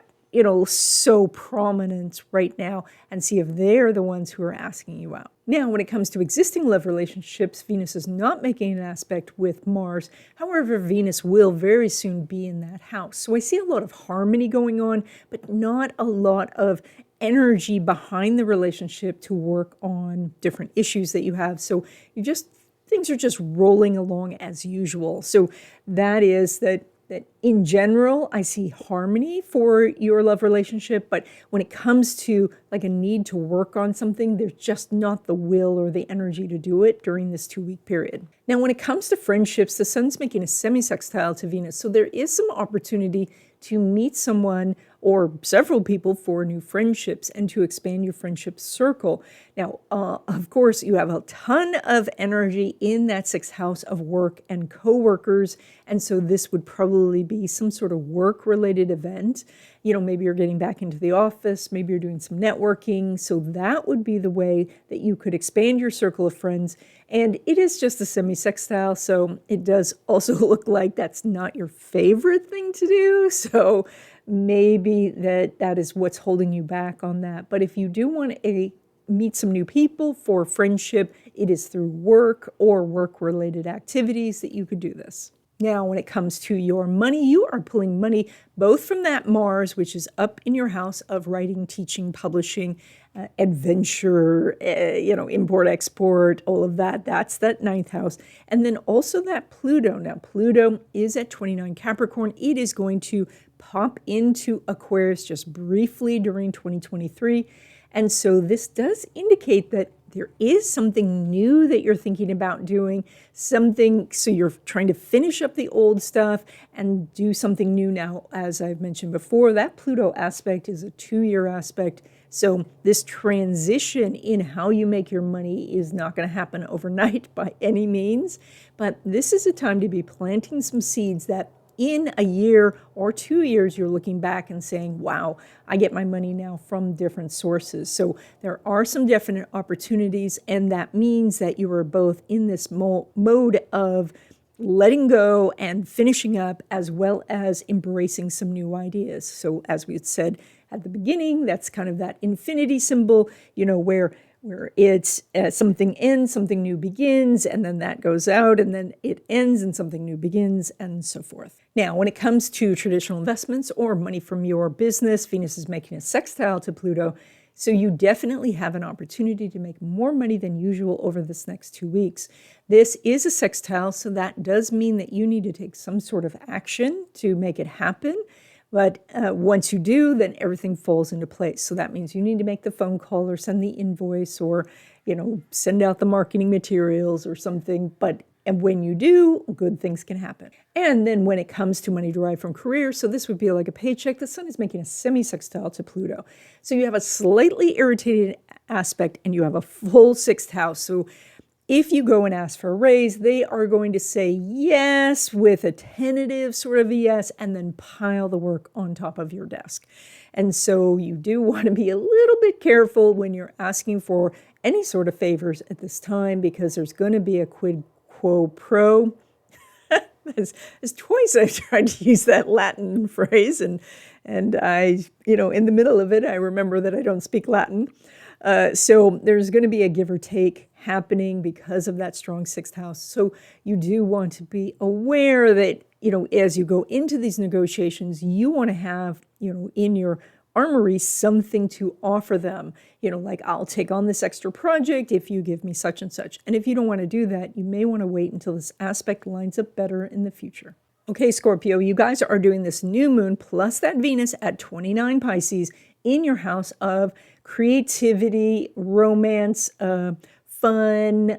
so prominent right now and see if they're the ones who are asking you out. Now, when it comes to existing love relationships, Venus is not making an aspect with Mars. However, Venus will very soon be in that house. So I see a lot of harmony going on, but not a lot of energy behind the relationship to work on different issues that you have. So things are just rolling along as usual. So that is that in general, I see harmony for your love relationship, but when it comes to like a need to work on something, there's just not the will or the energy to do it during this 2-week period. Now, when it comes to friendships, the Sun's making a semi-sextile to Venus, so there is some opportunity to meet someone or several people for new friendships and to expand your friendship circle. Now, of course, you have a ton of energy in that 6th house of work and coworkers, and so this would probably be some sort of work-related event. Maybe you're getting back into the office, maybe you're doing some networking, so that would be the way that you could expand your circle of friends. And it is just a semi-sextile, so it does also look like that's not your favorite thing to do, so maybe that is what's holding you back on that. But if you do want to meet some new people for friendship, it is through work or work-related activities that you could do this. Now, when it comes to your money, you are pulling money both from that Mars, which is up in your house of writing, teaching, publishing, adventure, import, export, all of that. That's that 9th house. And then also that Pluto. Now, Pluto is at 29 Capricorn. It is going to pop into Aquarius just briefly during 2023. And so this does indicate that there is something new that you're thinking about doing, something, so you're trying to finish up the old stuff and do something new now. As I've mentioned before, that Pluto aspect is a 2-year aspect. So this transition in how you make your money is not going to happen overnight by any means. But this is a time to be planting some seeds that in a year or 2 years, you're looking back and saying, wow, I get my money now from different sources. So there are some definite opportunities, and that means that you are both in this mode of letting go and finishing up, as well as embracing some new ideas. So as we had said at the beginning, that's kind of that infinity symbol, where it's something ends, something new begins, and then that goes out, and then it ends and something new begins, and so forth. Now, when it comes to traditional investments or money from your business, Venus is making a sextile to Pluto, so you definitely have an opportunity to make more money than usual over this next 2 weeks. This is a sextile, so that does mean that you need to take some sort of action to make it happen. But once you do, then everything falls into place. So that means you need to make the phone call or send the invoice or, send out the marketing materials or something. And when you do, good things can happen. And then when it comes to money derived from career, so this would be like a paycheck, the sun is making a semi-sextile to Pluto. So you have a slightly irritated aspect and you have a full sixth house. So if you go and ask for a raise, they are going to say yes with a tentative sort of a yes, and then pile the work on top of your desk. And so you do want to be a little bit careful when you're asking for any sort of favors at this time, because there's going to be a quid quo pro. As twice I've tried to use that Latin phrase, and I, in the middle of it, I remember that I don't speak Latin. So there's going to be a give or take happening because of that strong sixth house. So you do want to be aware that, as you go into these negotiations, you want to have, in your armory something to offer them, like I'll take on this extra project if you give me such and such. And if you don't want to do that, you may want to wait until this aspect lines up better in the future. Okay, Scorpio, you guys are doing this new moon plus that Venus at 29 Pisces in your house of creativity, romance, fun,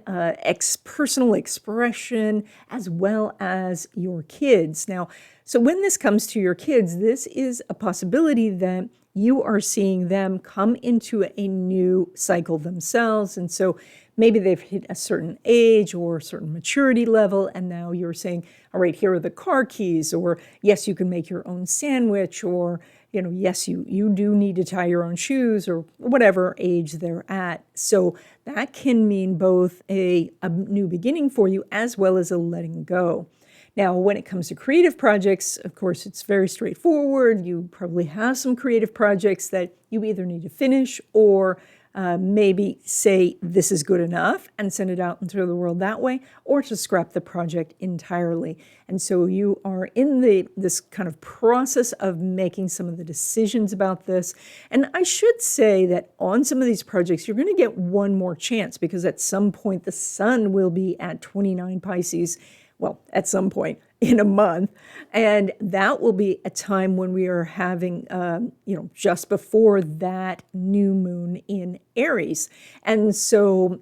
personal expression, as well as your kids. Now, so when this comes to your kids, this is a possibility that you are seeing them come into a new cycle themselves. And so maybe they've hit a certain age or a certain maturity level, and now you're saying, all right, here are the car keys, or yes, you can make your own sandwich, or yes, you do need to tie your own shoes, or whatever age they're at. So that can mean both a new beginning for you as well as a letting go. Now, when it comes to creative projects, of course, it's very straightforward. You probably have some creative projects that you either need to finish or maybe say this is good enough and send it out into the world that way, or to scrap the project entirely. And so you are in this kind of process of making some of the decisions about this. And I should say that on some of these projects, you're going to get one more chance, because at some point the sun will be at 29 Pisces. Well, at some point in a month. And that will be a time when we are having, just before that new moon in Aries. And so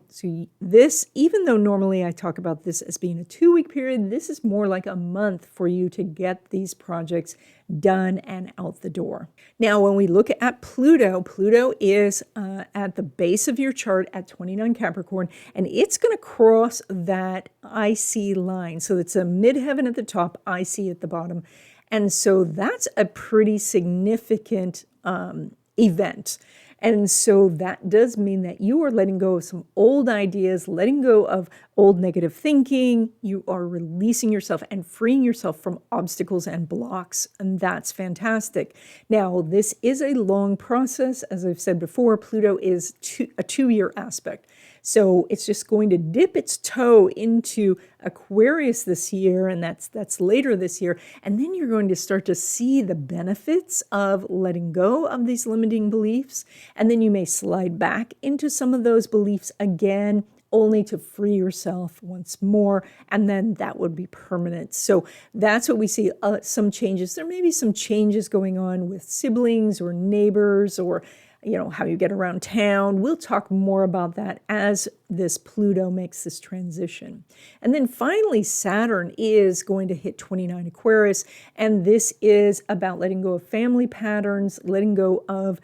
this, even though normally I talk about this as being a 2-week period, this is more like a month for you to get these projects done and out the door. Now, when we look at Pluto, Pluto is at the base of your chart at 29 Capricorn, and it's going to cross that IC line. So it's a midheaven at the top, IC at the bottom. And so that's a pretty significant event. And so that does mean that you are letting go of some old ideas, letting go of old negative thinking. You are releasing yourself and freeing yourself from obstacles and blocks, and that's fantastic. Now, this is a long process. As I've said before, Pluto is a 2-year aspect. So it's just going to dip its toe into Aquarius this year, and that's later this year. And then you're going to start to see the benefits of letting go of these limiting beliefs. And then you may slide back into some of those beliefs again, only to free yourself once more, and then that would be permanent. So that's what we see, some changes. There may be some changes going on with siblings or neighbors or how you get around town. We'll talk more about that as this Pluto makes this transition. And then finally, Saturn is going to hit 29 Aquarius, and this is about letting go of family patterns, letting go of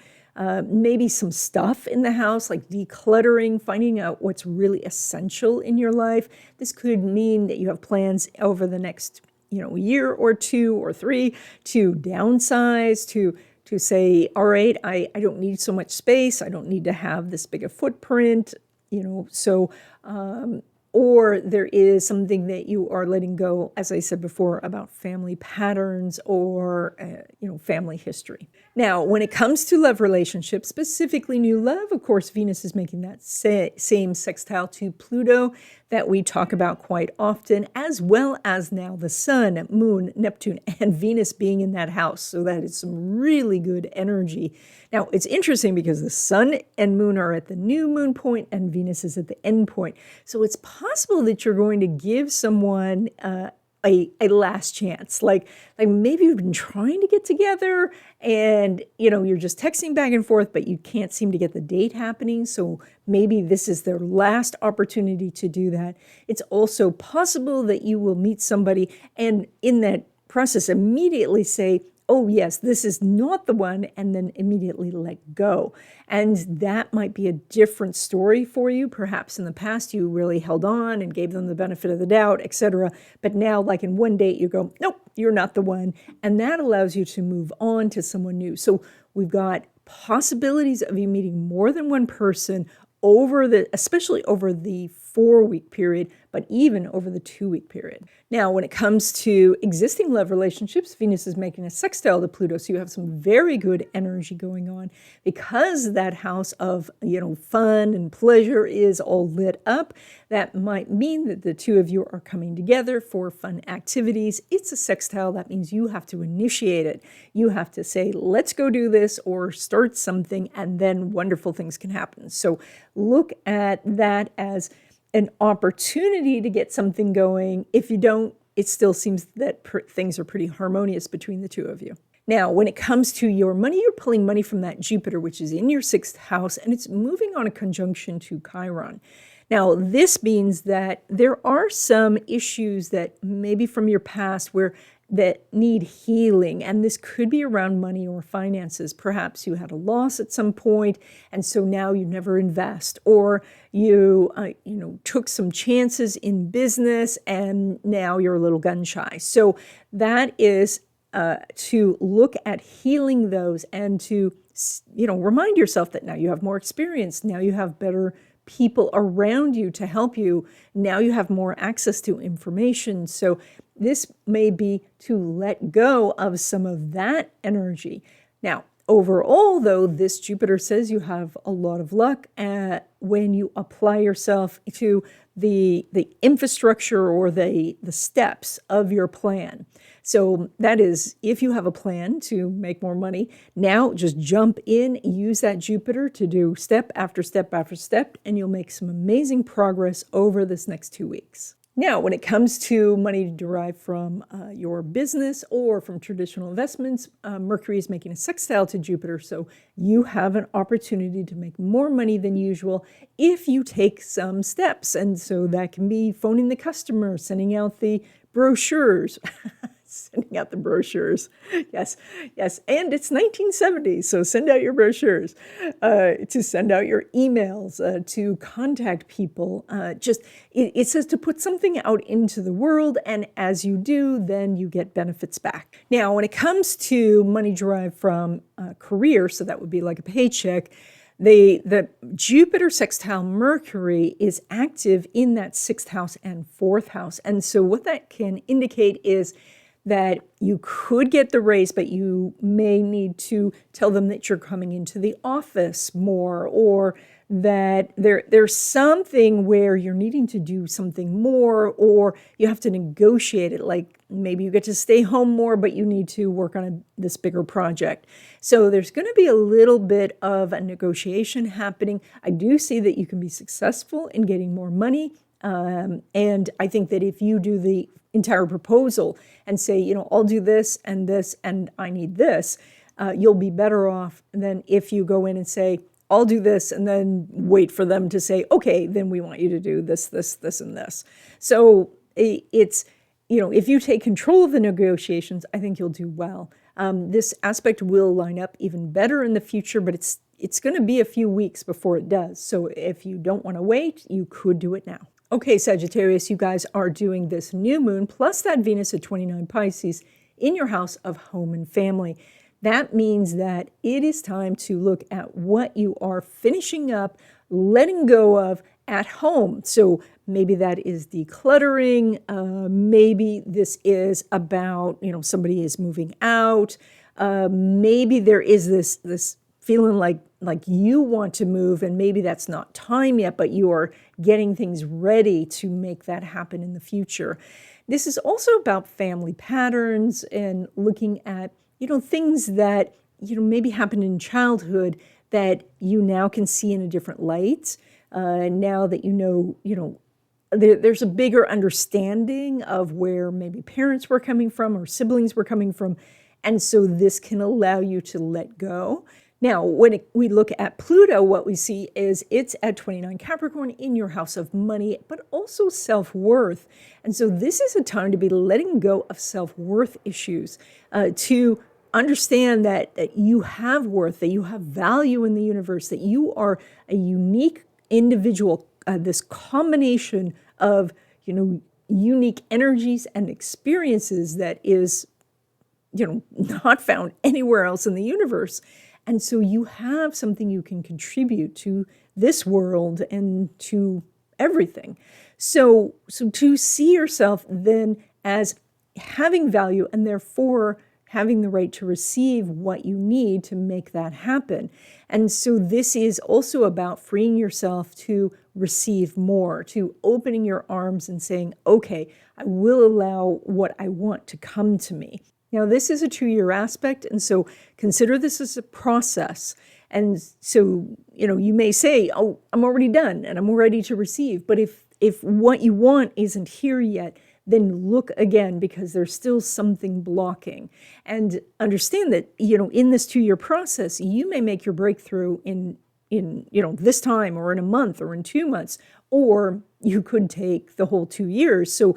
maybe some stuff in the house, like decluttering, finding out what's really essential in your life. This could mean that you have plans over the next year or 2 or 3 to downsize, to say, all right, I don't need so much space. I don't need to have this big a footprint, or there is something that you are letting go, as I said before, about family patterns or, family history. Now, when it comes to love relationships, specifically new love, of course, Venus is making that same sextile to Pluto that we talk about quite often, as well as now the Sun, Moon, Neptune, and Venus being in that house. So that is some really good energy. Now, it's interesting because the Sun and Moon are at the new moon point and Venus is at the end point. So it's possible that you're going to give someone a last chance. Like maybe you've been trying to get together and, you're just texting back and forth, but you can't seem to get the date happening. So maybe this is their last opportunity to do that. It's also possible that you will meet somebody and in that process immediately say, oh yes, this is not the one, and then immediately let go. And that might be a different story for you. Perhaps in the past you really held on and gave them the benefit of the doubt, etc. But now, like in one date, you go, nope, you're not the one. And that allows you to move on to someone new. So we've got possibilities of you meeting more than one person especially over the 4-week period, but even over the 2-week period. Now, when it comes to existing love relationships, Venus is making a sextile to Pluto, so you have some very good energy going on because that house of, fun and pleasure is all lit up. That might mean that the two of you are coming together for fun activities. It's a sextile. That means you have to initiate it. You have to say, let's go do this or start something, and then wonderful things can happen. So look at that as an opportunity to get something going. If you don't, it still seems that things are pretty harmonious between the two of you. Now, when it comes to your money, you're pulling money from that Jupiter, which is in your 6th house, and it's moving on a conjunction to Chiron. Now, this means that there are some issues that maybe from your past that need healing, and this could be around money or finances. Perhaps you had a loss at some point, and so now you never invest, or you took some chances in business, and now you're a little gun shy. So that is to look at healing those and to remind yourself that now you have more experience, now you have better people around you to help you. Now you have more access to information. So this may be to let go of some of that energy. Now, overall, though, this Jupiter says you have a lot of luck when you apply yourself to the infrastructure or the steps of your plan. So that is, if you have a plan to make more money, now just jump in, use that Jupiter to do step after step after step, and you'll make some amazing progress over this next 2 weeks. Now, when it comes to money derived from your business or from traditional investments, Mercury is making a sextile to Jupiter, so you have an opportunity to make more money than usual if you take some steps. And so that can be phoning the customer, sending out the brochures. Sending out the brochures. Yes. And it's 1970, so send out your brochures, to send out your emails, to contact people. It says to put something out into the world, and as you do, then you get benefits back. Now, when it comes to money derived from career, so that would be like a paycheck, the Jupiter sextile Mercury is active in that 6th house and 4th house. And so what that can indicate is that you could get the raise, but you may need to tell them that you're coming into the office more, or that there's something where you're needing to do something more, or you have to negotiate it. Like maybe you get to stay home more, but you need to work on this bigger project. So there's going to be a little bit of a negotiation happening. I do see that you can be successful in getting more money. And I think that if you do the entire proposal and say, I'll do this, and I need this, you'll be better off than if you go in and say, I'll do this, and then wait for them to say, okay, then we want you to do this, this, this, and this. So it's, if you take control of the negotiations, I think you'll do well. This aspect will line up even better in the future, but it's going to be a few weeks before it does. So if you don't want to wait, you could do it now. Okay, Sagittarius, you guys are doing this new moon plus that Venus at 29 Pisces in your house of home and family. That means that it is time to look at what you are finishing up, letting go of at home. So maybe that is decluttering. Maybe this is about, somebody is moving out. Maybe there is this feeling like you want to move, and maybe that's not time yet, but you are getting things ready to make that happen in the future. This is also about family patterns and looking at things that, maybe happened in childhood that you now can see in a different light. Now that there's a bigger understanding of where maybe parents were coming from or siblings were coming from. And so this can allow you to let go. Now, when we look at Pluto, what we see is it's at 29 Capricorn in your house of money, but also self-worth. And so this is a time to be letting go of self-worth issues, to understand that you have worth, that you have value in the universe, that you are a unique individual, this combination of, unique energies and experiences that is, not found anywhere else in the universe. And so you have something you can contribute to this world and to everything. So to see yourself then as having value and therefore having the right to receive what you need to make that happen. And so this is also about freeing yourself to receive more, to opening your arms and saying, okay, I will allow what I want to come to me. Now, this is a 2-year aspect, and so consider this as a process. And so, you may say, oh, I'm already done and I'm ready to receive. But if what you want isn't here yet, then look again, because there's still something blocking. And understand that, in this 2-year process, you may make your breakthrough in this time or in a month or in 2 months, or you could take the whole 2 years. So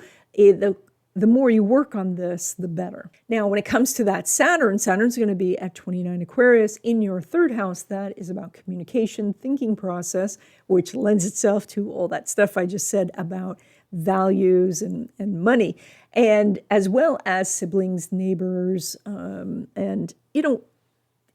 the more you work on this, the better. Now, when it comes to that Saturn's going to be at 29 Aquarius in your 3rd house. That is about communication, thinking process, which lends itself to all that stuff I just said about values and money, and as well as siblings, neighbors, and,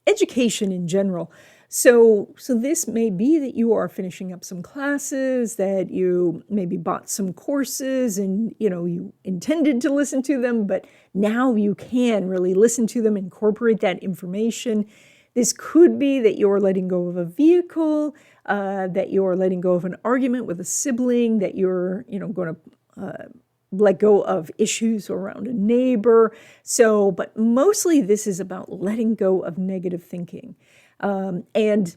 education in general. So this may be that you are finishing up some classes, that you maybe bought some courses and, you intended to listen to them, but now you can really listen to them, incorporate that information. This could be that you're letting go of a vehicle, that you're letting go of an argument with a sibling, that you're, going to let go of issues around a neighbor. But mostly this is about letting go of negative thinking. And,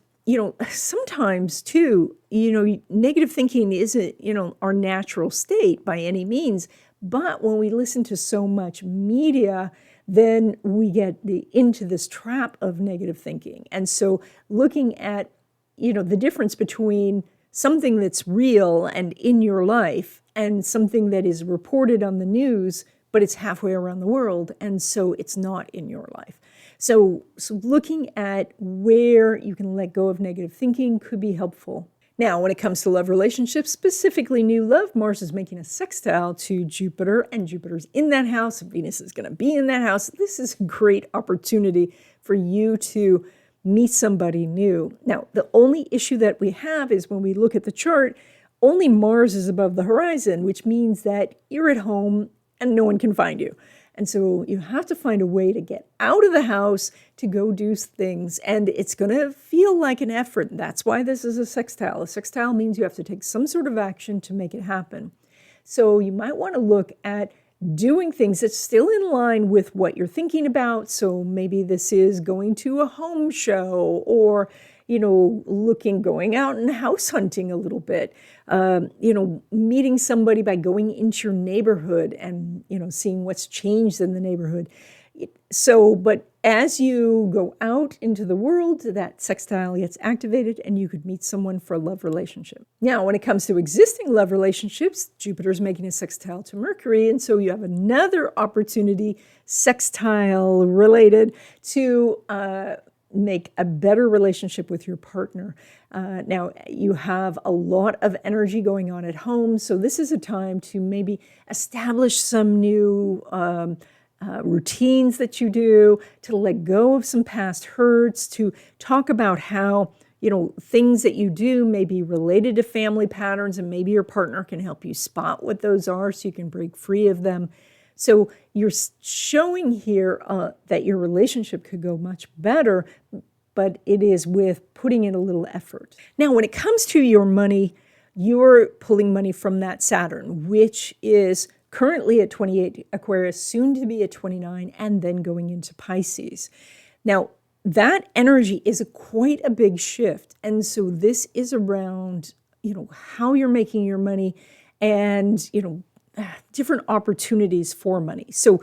sometimes too, negative thinking isn't, our natural state by any means. But when we listen to so much media, then we get into this trap of negative thinking. And so looking at, the difference between something that's real and in your life and something that is reported on the news, but it's halfway around the world, and so it's not in your life. So looking at where you can let go of negative thinking could be helpful. Now, when it comes to love relationships, specifically new love, Mars is making a sextile to Jupiter, and Jupiter's in that house. Venus is going to be in that house. This is a great opportunity for you to meet somebody new. Now, the only issue that we have is when we look at the chart, only Mars is above the horizon, which means that you're at home and no one can find you. And so you have to find a way to get out of the house to go do things. And it's going to feel like an effort. That's why this is a sextile. A sextile means you have to take some sort of action to make it happen. So you might want to look at doing things that's still in line with what you're thinking about. So maybe this is going to a home show, or going out and house hunting a little bit, meeting somebody by going into your neighborhood and, seeing what's changed in the neighborhood. But as you go out into the world, that sextile gets activated and you could meet someone for a love relationship. Now, when it comes to existing love relationships, Jupiter's making a sextile to Mercury, and so you have another opportunity, sextile related, to make a better relationship with your partner. Now, you have a lot of energy going on at home, so this is a time to maybe establish some new routines that you do, to let go of some past hurts, to talk about how, things that you do may be related to family patterns, and maybe your partner can help you spot what those are so you can break free of them. So you're showing here that your relationship could go much better, but it is with putting in a little effort. Now, when it comes to your money, you're pulling money from that Saturn, which is currently at 28 Aquarius, soon to be at 29, and then going into Pisces. Now, that energy is quite a big shift. And so this is around, how you're making your money and, different opportunities for money. So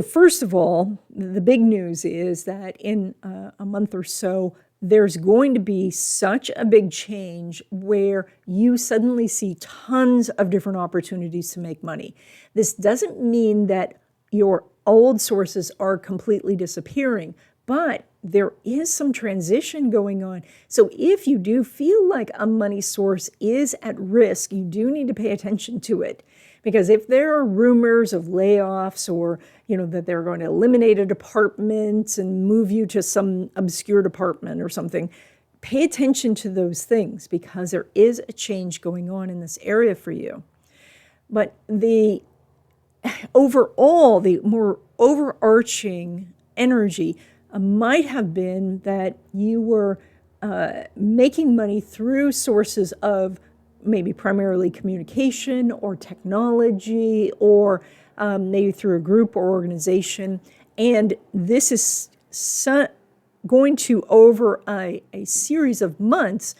first of all, the big news is that in a month or so, there's going to be such a big change where you suddenly see tons of different opportunities to make money. This doesn't mean that your old sources are completely disappearing, but there is some transition going on. So if you do feel like a money source is at risk, you do need to pay attention to it. Because if there are rumors of layoffs or, that they're going to eliminate a department and move you to some obscure department or something, pay attention to those things because there is a change going on in this area for you. But the more overarching energy might have been that you were making money through sources of maybe primarily communication or technology, or maybe through a group or organization. And this is going to, over a series of months,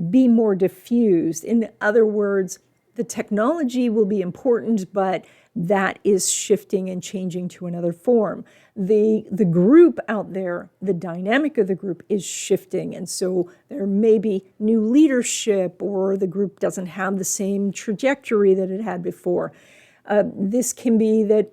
be more diffused. In other words, the technology will be important, but that is shifting and changing to another form. The group out there, the dynamic of the group is shifting. And so there may be new leadership, or the group doesn't have the same trajectory that it had before. This can be that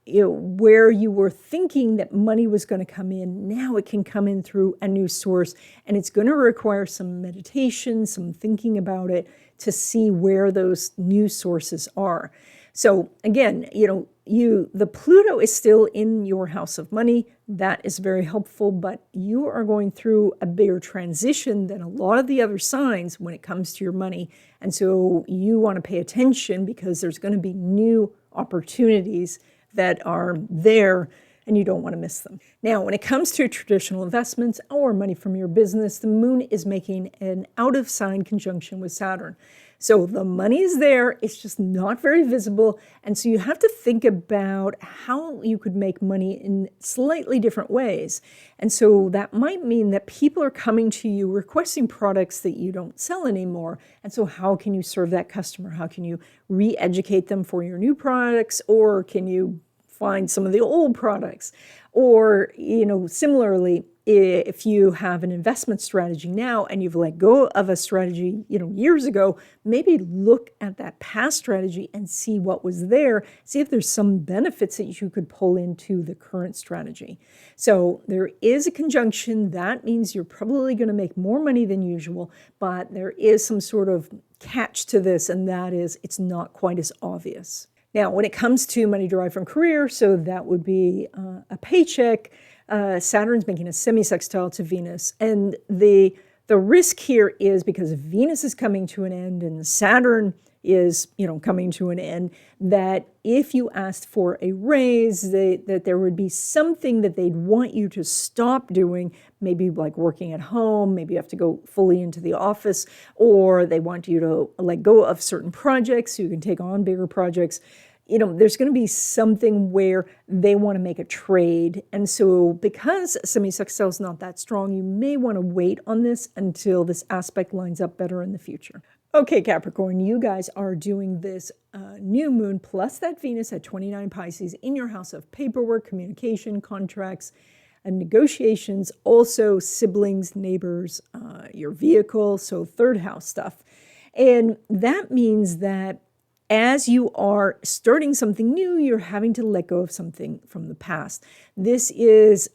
where you were thinking that money was going to come in, now it can come in through a new source. And it's going to require some meditation, some thinking about it to see where those new sources are. So again, the Pluto is still in your house of money. That is very helpful, but you are going through a bigger transition than a lot of the other signs when it comes to your money. And so you want to pay attention because there's going to be new opportunities that are there and you don't want to miss them. Now, when it comes to traditional investments or money from your business, the moon is making an out-of-sign conjunction with Saturn. So the money is there, it's just not very visible. And so you have to think about how you could make money in slightly different ways. And so that might mean that people are coming to you requesting products that you don't sell anymore. And so how can you serve that customer? How can you re-educate them for your new products? Or can you find some of the old products? Or, similarly, if you have an investment strategy now and you've let go of a strategy, years ago, maybe look at that past strategy and see what was there, see if there's some benefits that you could pull into the current strategy. So there is a conjunction. That means you're probably going to make more money than usual, but there is some sort of catch to this, and that is it's not quite as obvious. Now, when it comes to money derived from career, so that would be a paycheck, Saturn's making a semi-sextile to Venus. And the risk here is because Venus is coming to an end and Saturn is, coming to an end, that if you asked for a raise, that there would be something that they'd want you to stop doing, maybe like working at home, maybe you have to go fully into the office, or they want you to let go of certain projects so you can take on bigger projects. There's going to be something where they want to make a trade. And so because semi-sextile is not that strong, you may want to wait on this until this aspect lines up better in the future. Okay, Capricorn, you guys are doing this new moon plus that Venus at 29 Pisces in your house of paperwork, communication, contracts, and negotiations, also siblings, neighbors, your vehicle, so third house stuff. And that means that as you are starting something new, you're having to let go of something from the past. This is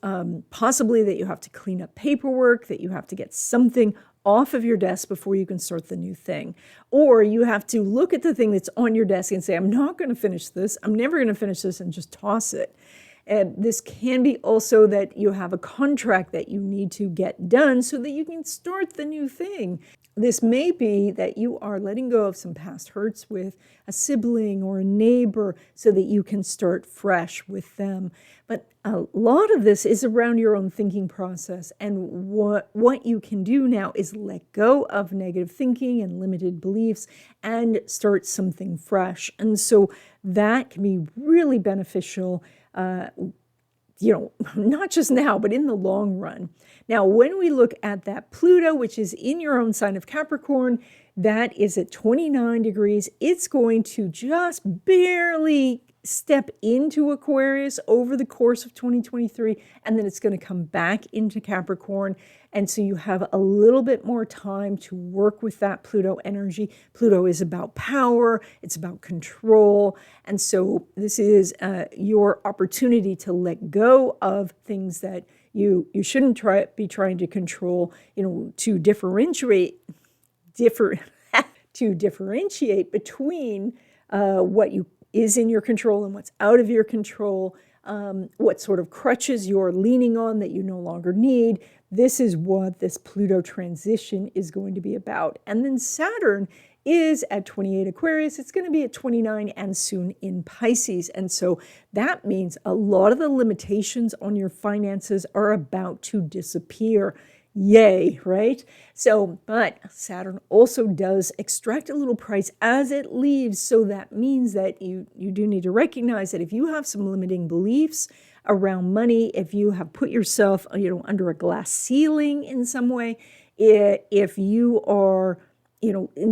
possibly that you have to clean up paperwork, that you have to get something off of your desk before you can start the new thing. Or you have to look at the thing that's on your desk and say, I'm not going to finish this. I'm never going to finish this, and just toss it. And this can be also that you have a contract that you need to get done so that you can start the new thing. This may be that you are letting go of some past hurts with a sibling or a neighbor so that you can start fresh with them. But a lot of this is around your own thinking process. And what you can do now is let go of negative thinking and limited beliefs and start something fresh. And so that can be really beneficial, not just now, but in the long run. Now, when we look at that Pluto, which is in your own sign of Capricorn, that is at 29 degrees. It's going to just barely step into Aquarius over the course of 2023, and then it's going to come back into Capricorn. And so you have a little bit more time to work with that Pluto energy. Pluto is about power, it's about control. And so this is your opportunity to let go of things that you shouldn't be trying to control, to differentiate between what is in your control and what's out of your control, what sort of crutches you're leaning on that you no longer need. This is what this Pluto transition is going to be about. And then Saturn is at 28 Aquarius. It's going to be at 29 and soon in Pisces. And so that means a lot of the limitations on your finances are about to disappear. Yay, right? So, but Saturn also does extract a little price as it leaves. So that means that you do need to recognize that if you have some limiting beliefs around money, if you have put yourself, under a glass ceiling in some way, if you are,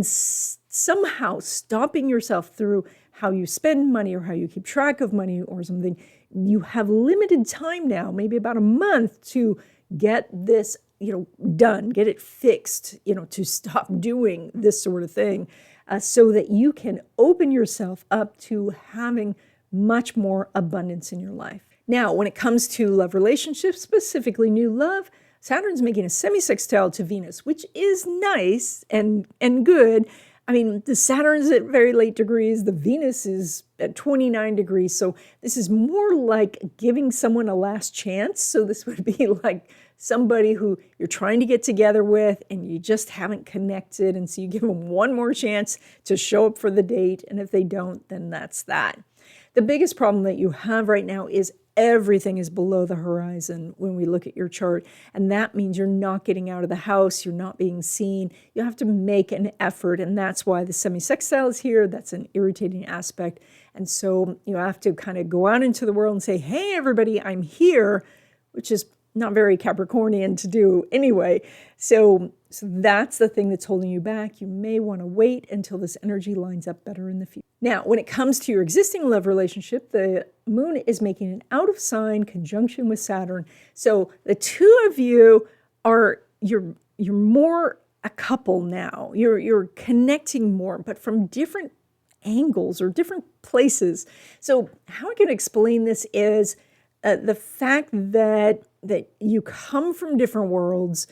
somehow stopping yourself through how you spend money or how you keep track of money or something, you have limited time now, maybe about a month, to get this done, get it fixed, to stop doing this sort of thing, so that you can open yourself up to having much more abundance in your life. Now, when it comes to love relationships, specifically new love, Saturn's making a semi-sextile to Venus, which is nice and good. I mean, the Saturn's at very late degrees, the Venus is at 29 degrees. So this is more like giving someone a last chance. So this would be like somebody who you're trying to get together with and you just haven't connected. And so you give them one more chance to show up for the date. And if they don't, then that's that. The biggest problem that you have right now is everything is below the horizon when we look at your chart. And that means you're not getting out of the house. You're not being seen. You have to make an effort. And that's why the semi-sextile is here. That's an irritating aspect. And so you have to kind of go out into the world and say, hey, everybody, I'm here, which is not very Capricornian to do anyway. So that's the thing that's holding you back. You may want to wait until this energy lines up better in the future. Now, when it comes to your existing love relationship, the moon is making an out of sign conjunction with Saturn. So the two of you are, you're more a couple now. You're connecting more, but from different angles or different places. So how I can explain this is the fact that you come from different worlds.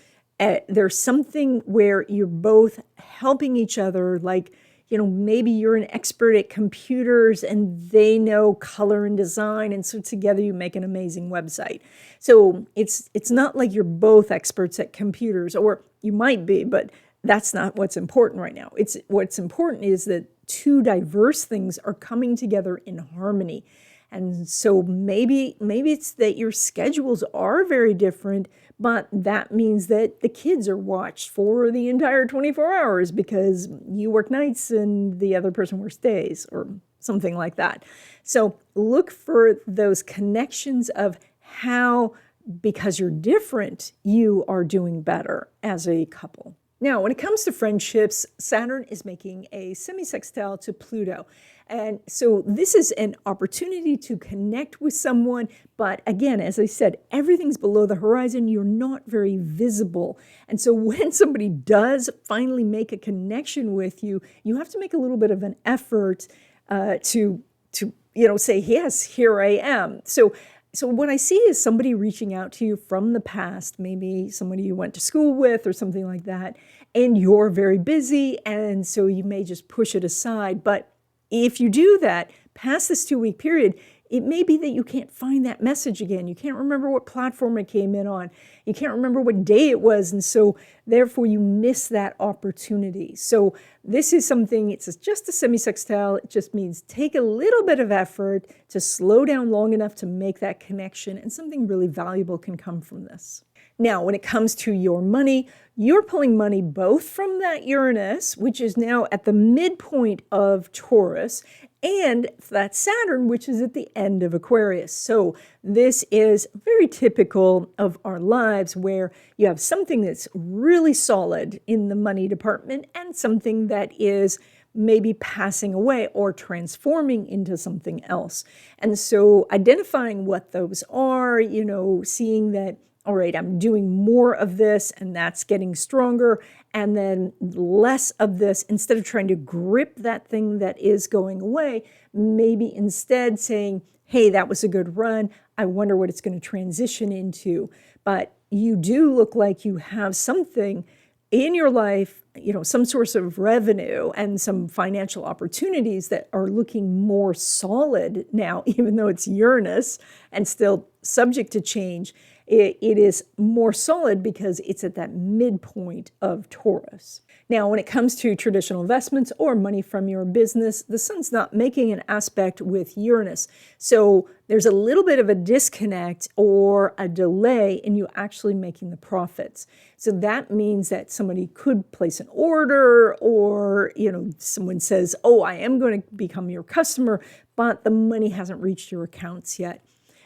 There's something where you're both helping each other, like, maybe you're an expert at computers and they know color and design. And so together you make an amazing website. So it's not like you're both experts at computers, or you might be, but that's not what's important right now. What's important is that two diverse things are coming together in harmony. And so maybe it's that your schedules are very different, but that means that the kids are watched for the entire 24 hours because you work nights and the other person works days or something like that. So look for those connections of how, because you're different, you are doing better as a couple. Now, when it comes to friendships, Saturn is making a semi-sextile to Pluto. And so this is an opportunity to connect with someone. But again, as I said, everything's below the horizon. You're not very visible. And so when somebody does finally make a connection with you, you have to make a little bit of an effort to say, yes, here I am. So what I see is somebody reaching out to you from the past, maybe somebody you went to school with or something like that, and you're very busy, and so you may just push it aside. But if you do that, past this 2-week period, it may be that you can't find that message again. You can't remember what platform it came in on. You can't remember what day it was, and so therefore you miss that opportunity. So this is something, it's just a semi-sextile. It just means take a little bit of effort to slow down long enough to make that connection, and something really valuable can come from this. Now, when it comes to your money, you're pulling money both from that Uranus, which is now at the midpoint of Taurus, and that Saturn, which is at the end of Aquarius. So this is very typical of our lives, where you have something that's really solid in the money department and something that is maybe passing away or transforming into something else. And so identifying what those are, seeing that, all right, I'm doing more of this and that's getting stronger, and then less of this, instead of trying to grip that thing that is going away, maybe instead saying, hey, that was a good run. I wonder what it's going to transition into. But you do look like you have something in your life, some source of revenue and some financial opportunities that are looking more solid now, even though it's Uranus and still subject to change. It is more solid because it's at that midpoint of Taurus. Now, when it comes to traditional investments or money from your business, the sun's not making an aspect with Uranus. So there's a little bit of a disconnect or a delay in you actually making the profits. So that means that somebody could place an order, or, someone says, oh, I am going to become your customer, but the money hasn't reached your accounts yet.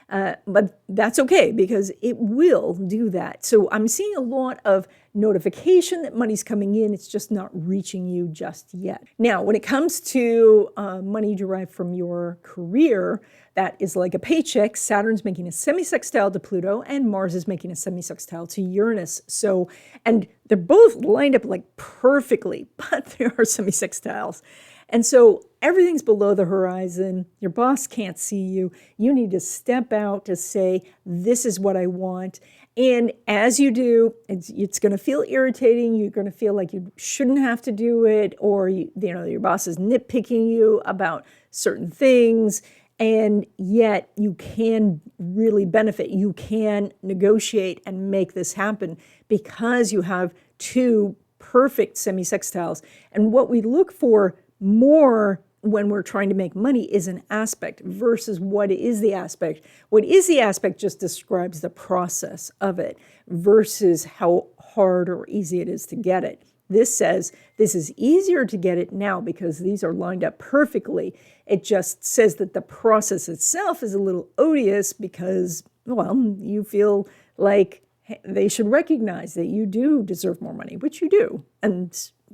But that's okay, because it will do that. So I'm seeing a lot of notification that money's coming in. It's just not reaching you just yet. Now, when it comes to money derived from your career, that is like a paycheck. Saturn's making a semi-sextile to Pluto, and Mars is making a semi-sextile to Uranus. So, and they're both lined up like perfectly, but there are semi-sextiles. And so everything's below the horizon. Your boss can't see you. You need to step out to say, this is what I want. And as you do, it's going to feel irritating. You're going to feel like you shouldn't have to do it, or your boss is nitpicking you about certain things. And yet you can really benefit. You can negotiate and make this happen because you have two perfect semi-sextiles. And what we look for more when we're trying to make money is an aspect versus what is the aspect. What is the aspect just describes the process of it versus how hard or easy it is to get it. This says this is easier to get it now because these are lined up perfectly. It just says that the process itself is a little odious because, well, you feel like they should recognize that you do deserve more money, which you do.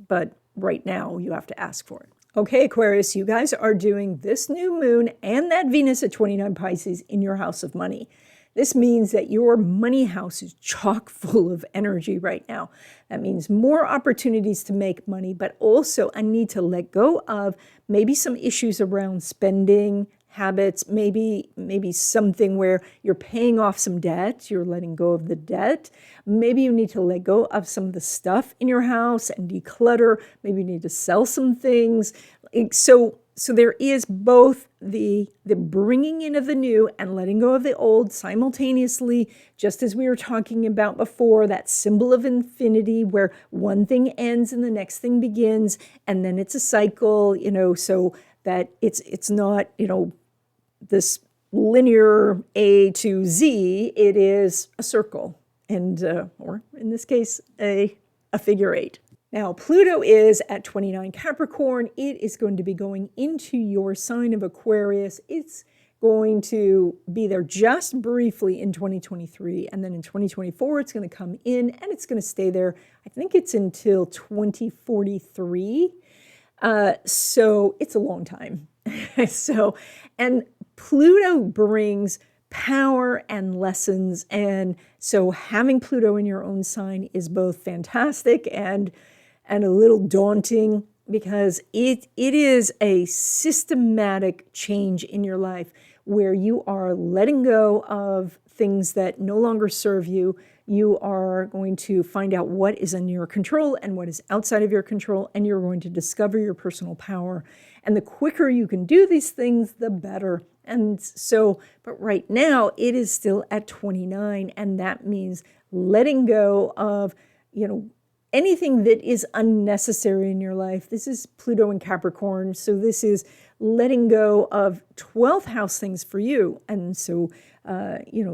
But right now you have to ask for it. Okay, Aquarius, you guys are doing this new moon and that Venus at 29 Pisces in your house of money. This means that your money house is chock full of energy right now. That means more opportunities to make money, but also a need to let go of maybe some issues around spending habits, maybe something where you're paying off some debt, you're letting go of the debt. Maybe you need to let go of some of the stuff in your house and declutter. Maybe you need to sell some things. So there is both the bringing in of the new and letting go of the old simultaneously, just as we were talking about before, that symbol of infinity where one thing ends and the next thing begins, and then it's a cycle, so that it's not, this linear A to Z, it is a circle, and or in this case, a figure eight. Now, Pluto is at 29 Capricorn. It is going to be going into your sign of Aquarius. It's going to be there just briefly in 2023. And then in 2024, it's going to come in and it's going to stay there. I think it's until 2043. So it's a long time. And Pluto brings power and lessons. And so having Pluto in your own sign is both fantastic and a little daunting, because it is a systematic change in your life where you are letting go of things that no longer serve you. You are going to find out what is in your control and what is outside of your control, and you're going to discover your personal power. And the quicker you can do these things, the better. And so, but right now it is still at 29, and that means letting go of, anything that is unnecessary in your life. This is Pluto and Capricorn. So this is letting go of 12th house things for you. And so,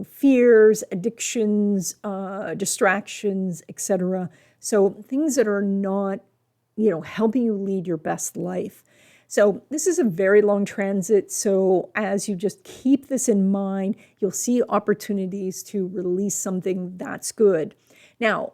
fears, addictions, distractions, etc. So things that are not, helping you lead your best life. So this is a very long transit. So as you just keep this in mind, you'll see opportunities to release something that's good. Now,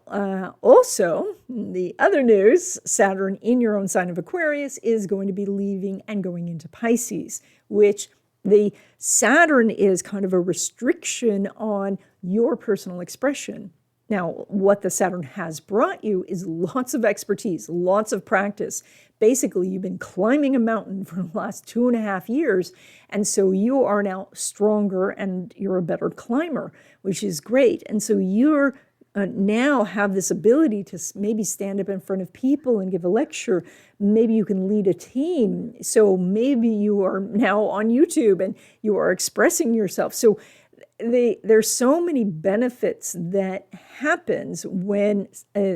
also, the other news, Saturn in your own sign of Aquarius is going to be leaving and going into Pisces, which the Saturn is kind of a restriction on your personal expression. Now, what the Saturn has brought you is lots of expertise, lots of practice. Basically, you've been climbing a mountain for the last 2.5 years, and so you are now stronger and you're a better climber, which is great. And so you're now have this ability to maybe stand up in front of people and give a lecture. Maybe you can lead a team. So maybe you are now on YouTube and you are expressing yourself. So there's so many benefits that happens when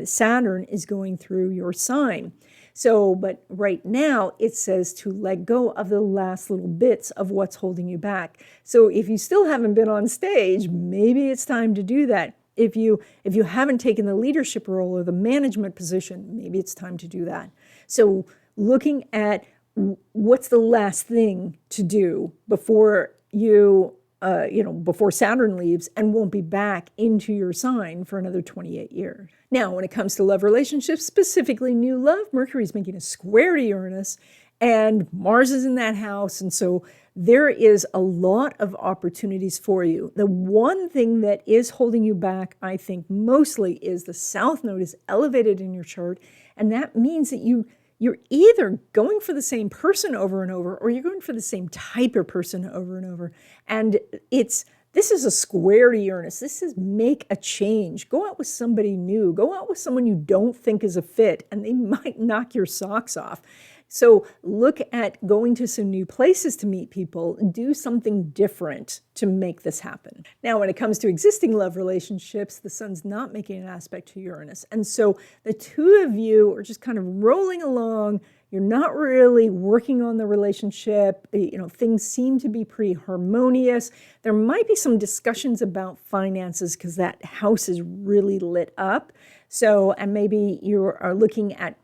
Saturn is going through your sign. So, but right now it says to let go of the last little bits of what's holding you back. So if you still haven't been on stage, maybe it's time to do that. If you haven't taken the leadership role or the management position, maybe it's time to do that. So looking at what's the last thing to do before before Saturn leaves and won't be back into your sign for another 28 years. Now, when it comes to love relationships, specifically new love, Mercury is making a square to Uranus and Mars is in that house. And so there is a lot of opportunities for you. The one thing that is holding you back, I think mostly, is the South Node is elevated in your chart. And that means that you're either going for the same person over and over, or you're going for the same type of person over and over. And this is a square to Uranus. This is make a change. Go out with somebody new. Go out with someone you don't think is a fit, and they might knock your socks off. So look at going to some new places to meet people. Do something different to make this happen. Now, when it comes to existing love relationships, the sun's not making an aspect to Uranus. And so the two of you are just kind of rolling along. You're not really working on the relationship. Things seem to be pretty harmonious. There might be some discussions about finances because that house is really lit up. So, and maybe you are looking at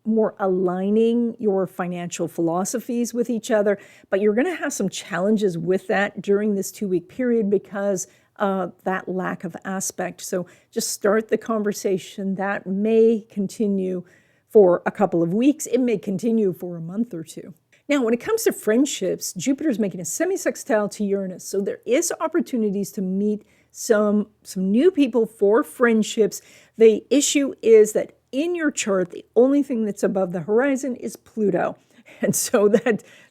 more aligning your financial philosophies with each other, but you're going to have some challenges with that during this 2-week period because of that lack of aspect. So just start the conversation. That may continue for a couple of weeks. It may continue for a month or two. Now, when it comes to friendships, Jupiter's making a semi-sextile to Uranus. So there is opportunities to meet some new people for friendships. The issue is that in your chart, the only thing that's above the horizon is Pluto. And so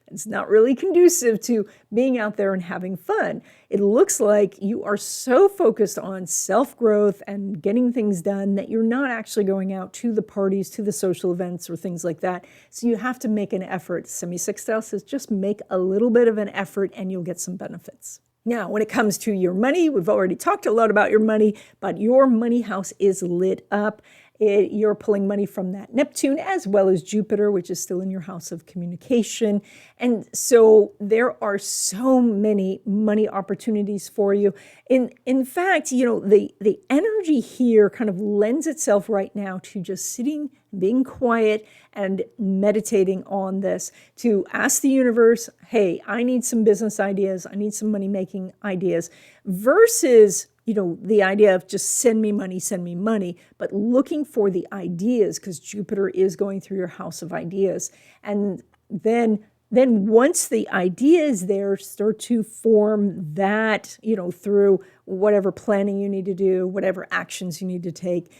it's not really conducive to being out there and having fun. It looks like you are so focused on self-growth and getting things done that you're not actually going out to the parties, to the social events or things like that. So you have to make an effort. Semi-sextile says just make a little bit of an effort and you'll get some benefits. Now, when it comes to your money, we've already talked a lot about your money, but your money house is lit up. You're pulling money from that Neptune as well as Jupiter, which is still in your house of communication. And so there are so many money opportunities for you. In fact, the energy here kind of lends itself right now to just sitting being quiet and meditating on this to ask the universe, hey, I need some business ideas, I need some money-making ideas, versus, the idea of just send me money, but looking for the ideas, because Jupiter is going through your house of ideas. And then once the idea is there, start to form that, through whatever planning you need to do, whatever actions you need to take.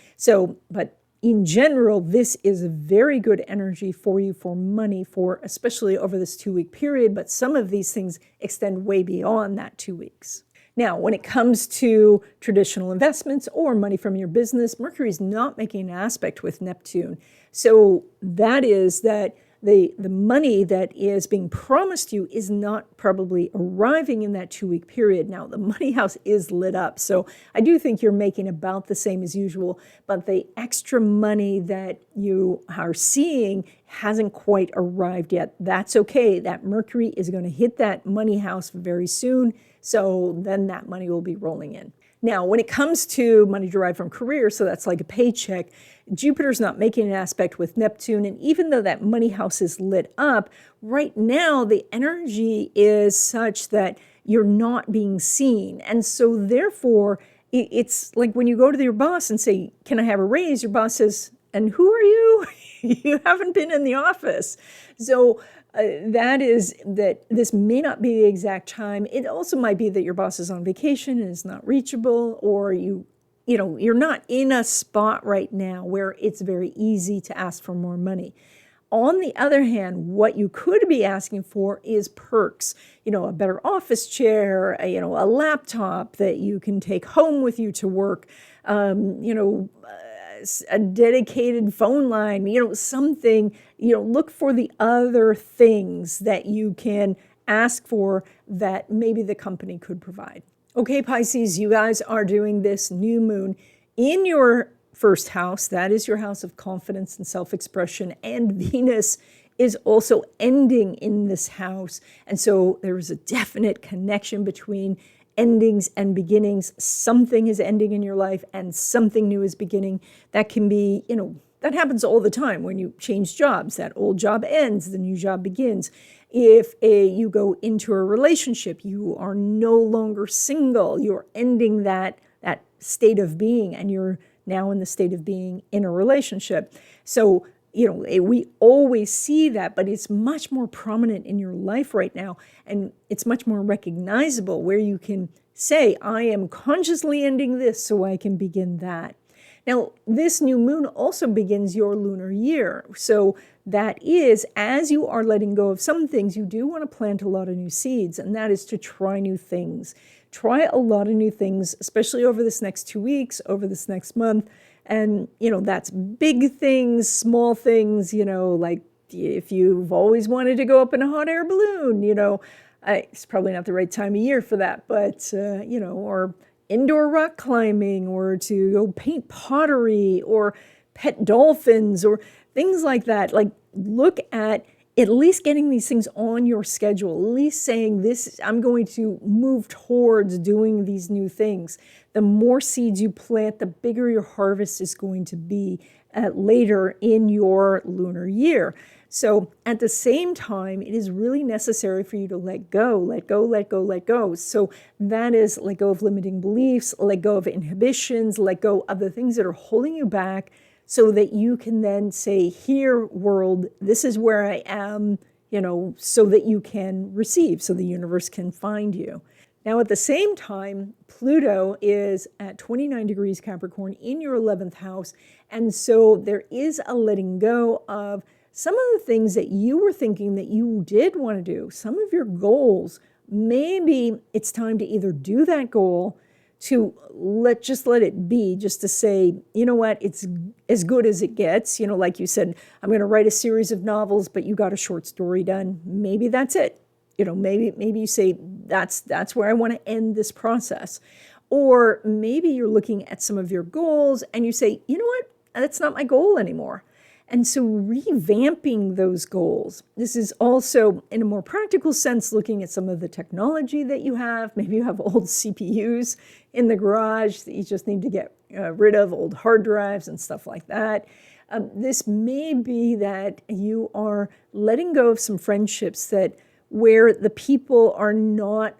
But in general, this is a very good energy for you for money, especially over this 2-week period. But some of these things extend way beyond that 2 weeks. Now, when it comes to traditional investments or money from your business, Mercury is not making an aspect with Neptune. So that is that the money that is being promised you is not probably arriving in that 2-week period. Now, the money house is lit up, so I do think you're making about the same as usual, but the extra money that you are seeing hasn't quite arrived yet. That's okay. That Mercury is going to hit that money house very soon, so then that money will be rolling in. Now, when it comes to money derived from career, so that's like a paycheck, Jupiter's not making an aspect with Neptune. And even though that money house is lit up, right now the energy is such that you're not being seen. And so therefore, it's like when you go to your boss and say, can I have a raise? Your boss says, and who are you? You haven't been in the office. So that this may not be the exact time. It also might be that your boss is on vacation and is not reachable, or you're not in a spot right now where it's very easy to ask for more money. On the other hand, what you could be asking for is perks, a better office chair, a laptop that you can take home with you to work, a dedicated phone line, something, look for the other things that you can ask for that maybe the company could provide. Okay, Pisces, you guys are doing this new moon in your first house. That is your house of confidence and self-expression, and Venus is also ending in this house. And so there is a definite connection between endings and beginnings. Something is ending in your life and something new is beginning. That can be, that happens all the time when you change jobs. That old job ends, the new job begins. If you go into a relationship, you are no longer single. You're ending that state of being, and you're now in the state of being in a relationship. So, we always see that, but it's much more prominent in your life right now. And it's much more recognizable, where you can say, I am consciously ending this so I can begin that. Now, this new moon also begins your lunar year. So that is, as you are letting go of some things, you do want to plant a lot of new seeds, and that is to try new things. Try a lot of new things, especially over this next 2 weeks, over this next month. And, that's big things, small things, like if you've always wanted to go up in a hot air balloon, it's probably not the right time of year for that, but, or indoor rock climbing, or to go paint pottery, or pet dolphins, or things like that. Like, look at least getting these things on your schedule, at least saying this, I'm going to move towards doing these new things. The more seeds you plant, the bigger your harvest is going to be later in your lunar year. So at the same time, it is really necessary for you to let go. So that is let go of limiting beliefs, let go of inhibitions, let go of the things that are holding you back, so that you can then say, here, world, this is where I am, so that you can receive, so the universe can find you. Now, at the same time, Pluto is at 29 degrees Capricorn in your 11th house. And so there is a letting go of some of the things that you were thinking that you did want to do, some of your goals. Maybe it's time to either do that goal, to let it be, just to say, you know what, it's as good as it gets. Like you said, I'm going to write a series of novels, but you got a short story done. Maybe that's it. Maybe you say, that's where I want to end this process. Or maybe you're looking at some of your goals and you say, you know what, that's not my goal anymore. And so revamping those goals. This is also, in a more practical sense, looking at some of the technology that you have. Maybe you have old CPUs in the garage that you just need to get rid of, old hard drives and stuff like that. This may be that you are letting go of some friendships that where the people are not,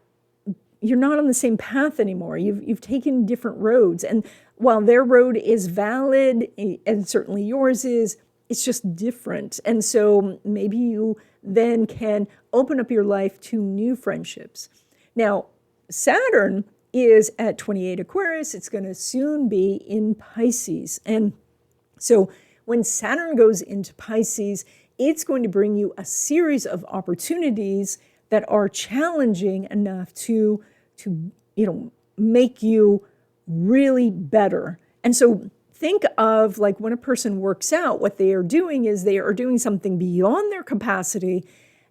you're not on the same path anymore. You've taken different roads. And while their road is valid, and certainly yours is, it's just different. And so maybe you then can open up your life to new friendships. Now, Saturn is at 28 Aquarius. It's going to soon be in Pisces. And so when Saturn goes into Pisces, it's going to bring you a series of opportunities that are challenging enough to make you really better. And so think of like when a person works out, what they are doing is they are doing something beyond their capacity.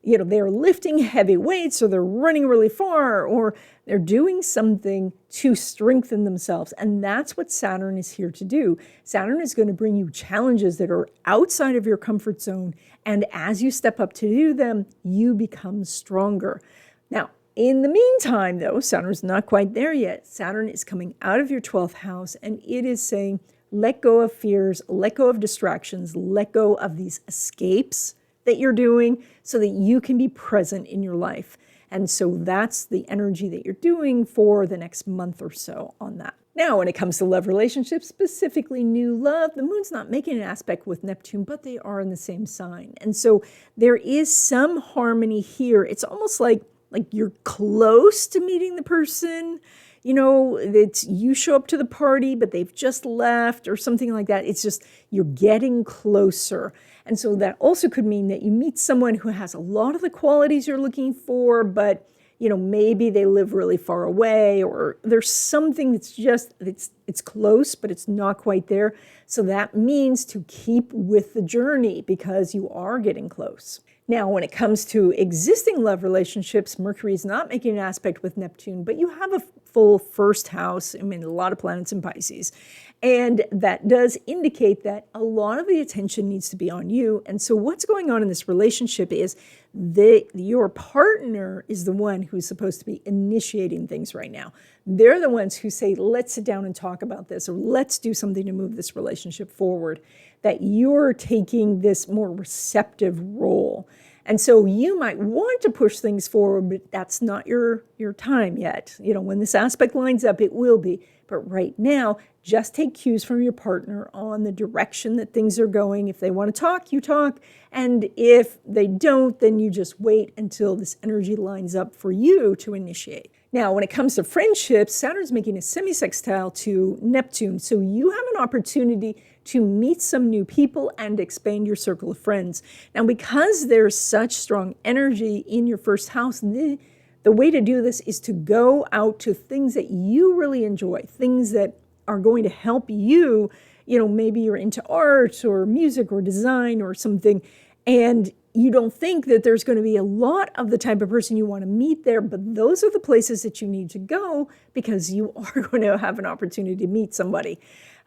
They're lifting heavy weights, or they're running really far, or they're doing something to strengthen themselves. And that's what Saturn is here to do. Saturn is going to bring you challenges that are outside of your comfort zone. And as you step up to do them, you become stronger. Now, in the meantime, though, Saturn's not quite there yet. Saturn is coming out of your 12th house, and it is saying, let go of fears, let go of distractions, let go of these escapes that you're doing so that you can be present in your life. And so that's the energy that you're doing for the next month or so on that. Now, when it comes to love relationships, specifically new love, the moon's not making an aspect with Neptune, but they are in the same sign. And so there is some harmony here. It's almost like you're close to meeting the person. It's you show up to the party, but they've just left or something like that. It's just you're getting closer. And so that also could mean that you meet someone who has a lot of the qualities you're looking for, but maybe they live really far away, or there's something that's just, it's close, but it's not quite there. So that means to keep with the journey because you are getting close. Now, when it comes to existing love relationships, Mercury is not making an aspect with Neptune, but you have a full first house. I mean, a lot of planets in Pisces. And that does indicate that a lot of the attention needs to be on you. And so what's going on in this relationship is your partner is the one who's supposed to be initiating things right now. They're the ones who say, let's sit down and talk about this, or let's do something to move this relationship forward, that you're taking this more receptive role. And so you might want to push things forward, but that's not your time yet. When this aspect lines up, it will be. But right now, just take cues from your partner on the direction that things are going. If they want to talk, you talk. And if they don't, then you just wait until this energy lines up for you to initiate. Now, when it comes to friendships, Saturn's making a semi-sextile to Neptune. So you have an opportunity to meet some new people and expand your circle of friends. Now, because there's such strong energy in your first house, the way to do this is to go out to things that you really enjoy, things that are going to help you. Maybe you're into art or music or design or something, and you don't think that there's going to be a lot of the type of person you want to meet there, but those are the places that you need to go because you are going to have an opportunity to meet somebody.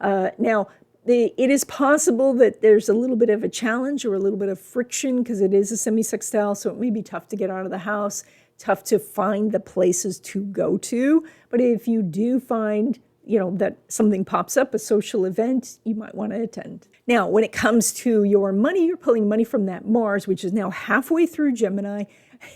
Now, it is possible that there's a little bit of a challenge or a little bit of friction because it is a semi-sextile, so it may be tough to get out of the house, tough to find the places to go to. But if you do find, that something pops up, a social event, you might want to attend. Now, when it comes to your money, you're pulling money from that Mars, which is now halfway through Gemini.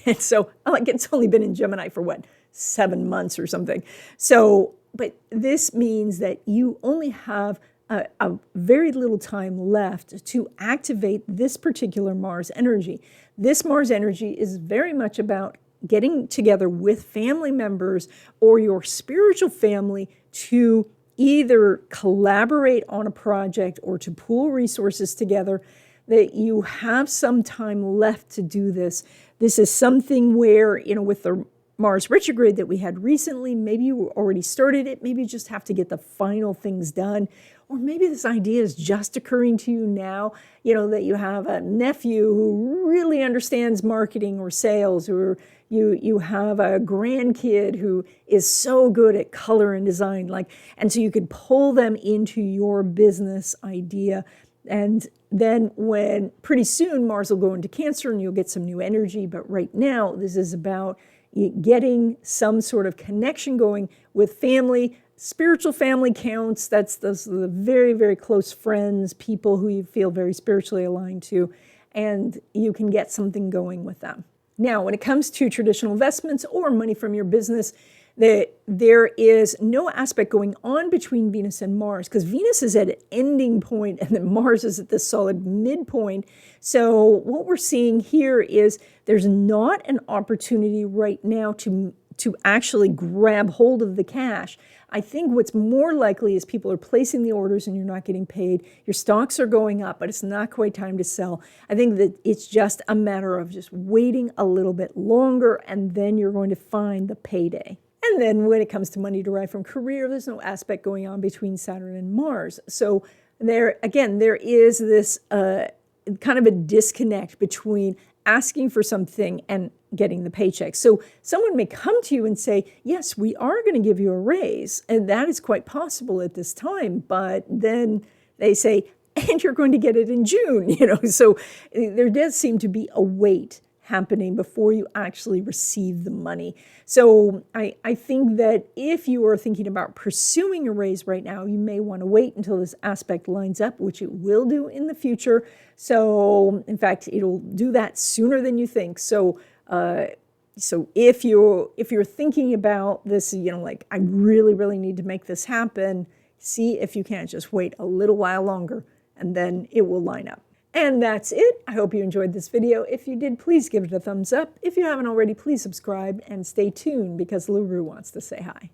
And so, it's only been in Gemini for 7 months or something. So, but this means that you only have a very little time left to activate this particular Mars energy. This Mars energy is very much about getting together with family members or your spiritual family to either collaborate on a project or to pool resources together, that you have some time left to do this. This is something where, with the Mars retrograde that we had recently, maybe you already started it, maybe you just have to get the final things done. Or maybe this idea is just occurring to you now, that you have a nephew who really understands marketing or sales, or you have a grandkid who is so good at color and design, and so you could pull them into your business idea. And then when pretty soon Mars will go into Cancer and you'll get some new energy. But right now, this is about, getting some sort of connection going with family. Spiritual family counts. That's those are the very, very close friends, people who you feel very spiritually aligned to, and you can get something going with them. Now, when it comes to traditional investments or money from your business, there is no aspect going on between Venus and Mars, because Venus is at an ending point and then Mars is at the solid midpoint. So what we're seeing here is there's not an opportunity right now to actually grab hold of the cash. I think what's more likely is people are placing the orders and you're not getting paid. Your stocks are going up, but it's not quite time to sell. I think that it's just a matter of just waiting a little bit longer, and then you're going to find the payday. And then when it comes to money derived from career, there's no aspect going on between Saturn and Mars. So there, again, there is this kind of a disconnect between asking for something and getting the paycheck. So someone may come to you and say, yes, we are going to give you a raise. And that is quite possible at this time. But then they say, and you're going to get it in June, So there does seem to be a wait happening before you actually receive the money. So I think that if you are thinking about pursuing a raise right now, you may want to wait until this aspect lines up, which it will do in the future. So in fact, it'll do that sooner than you think. So if you're thinking about this, like I really need to make this happen, see if you can't just wait a little while longer, and then it will line up. And that's it. I hope you enjoyed this video. If you did, please give it a thumbs up. If you haven't already, please subscribe and stay tuned, because LaRue wants to say hi.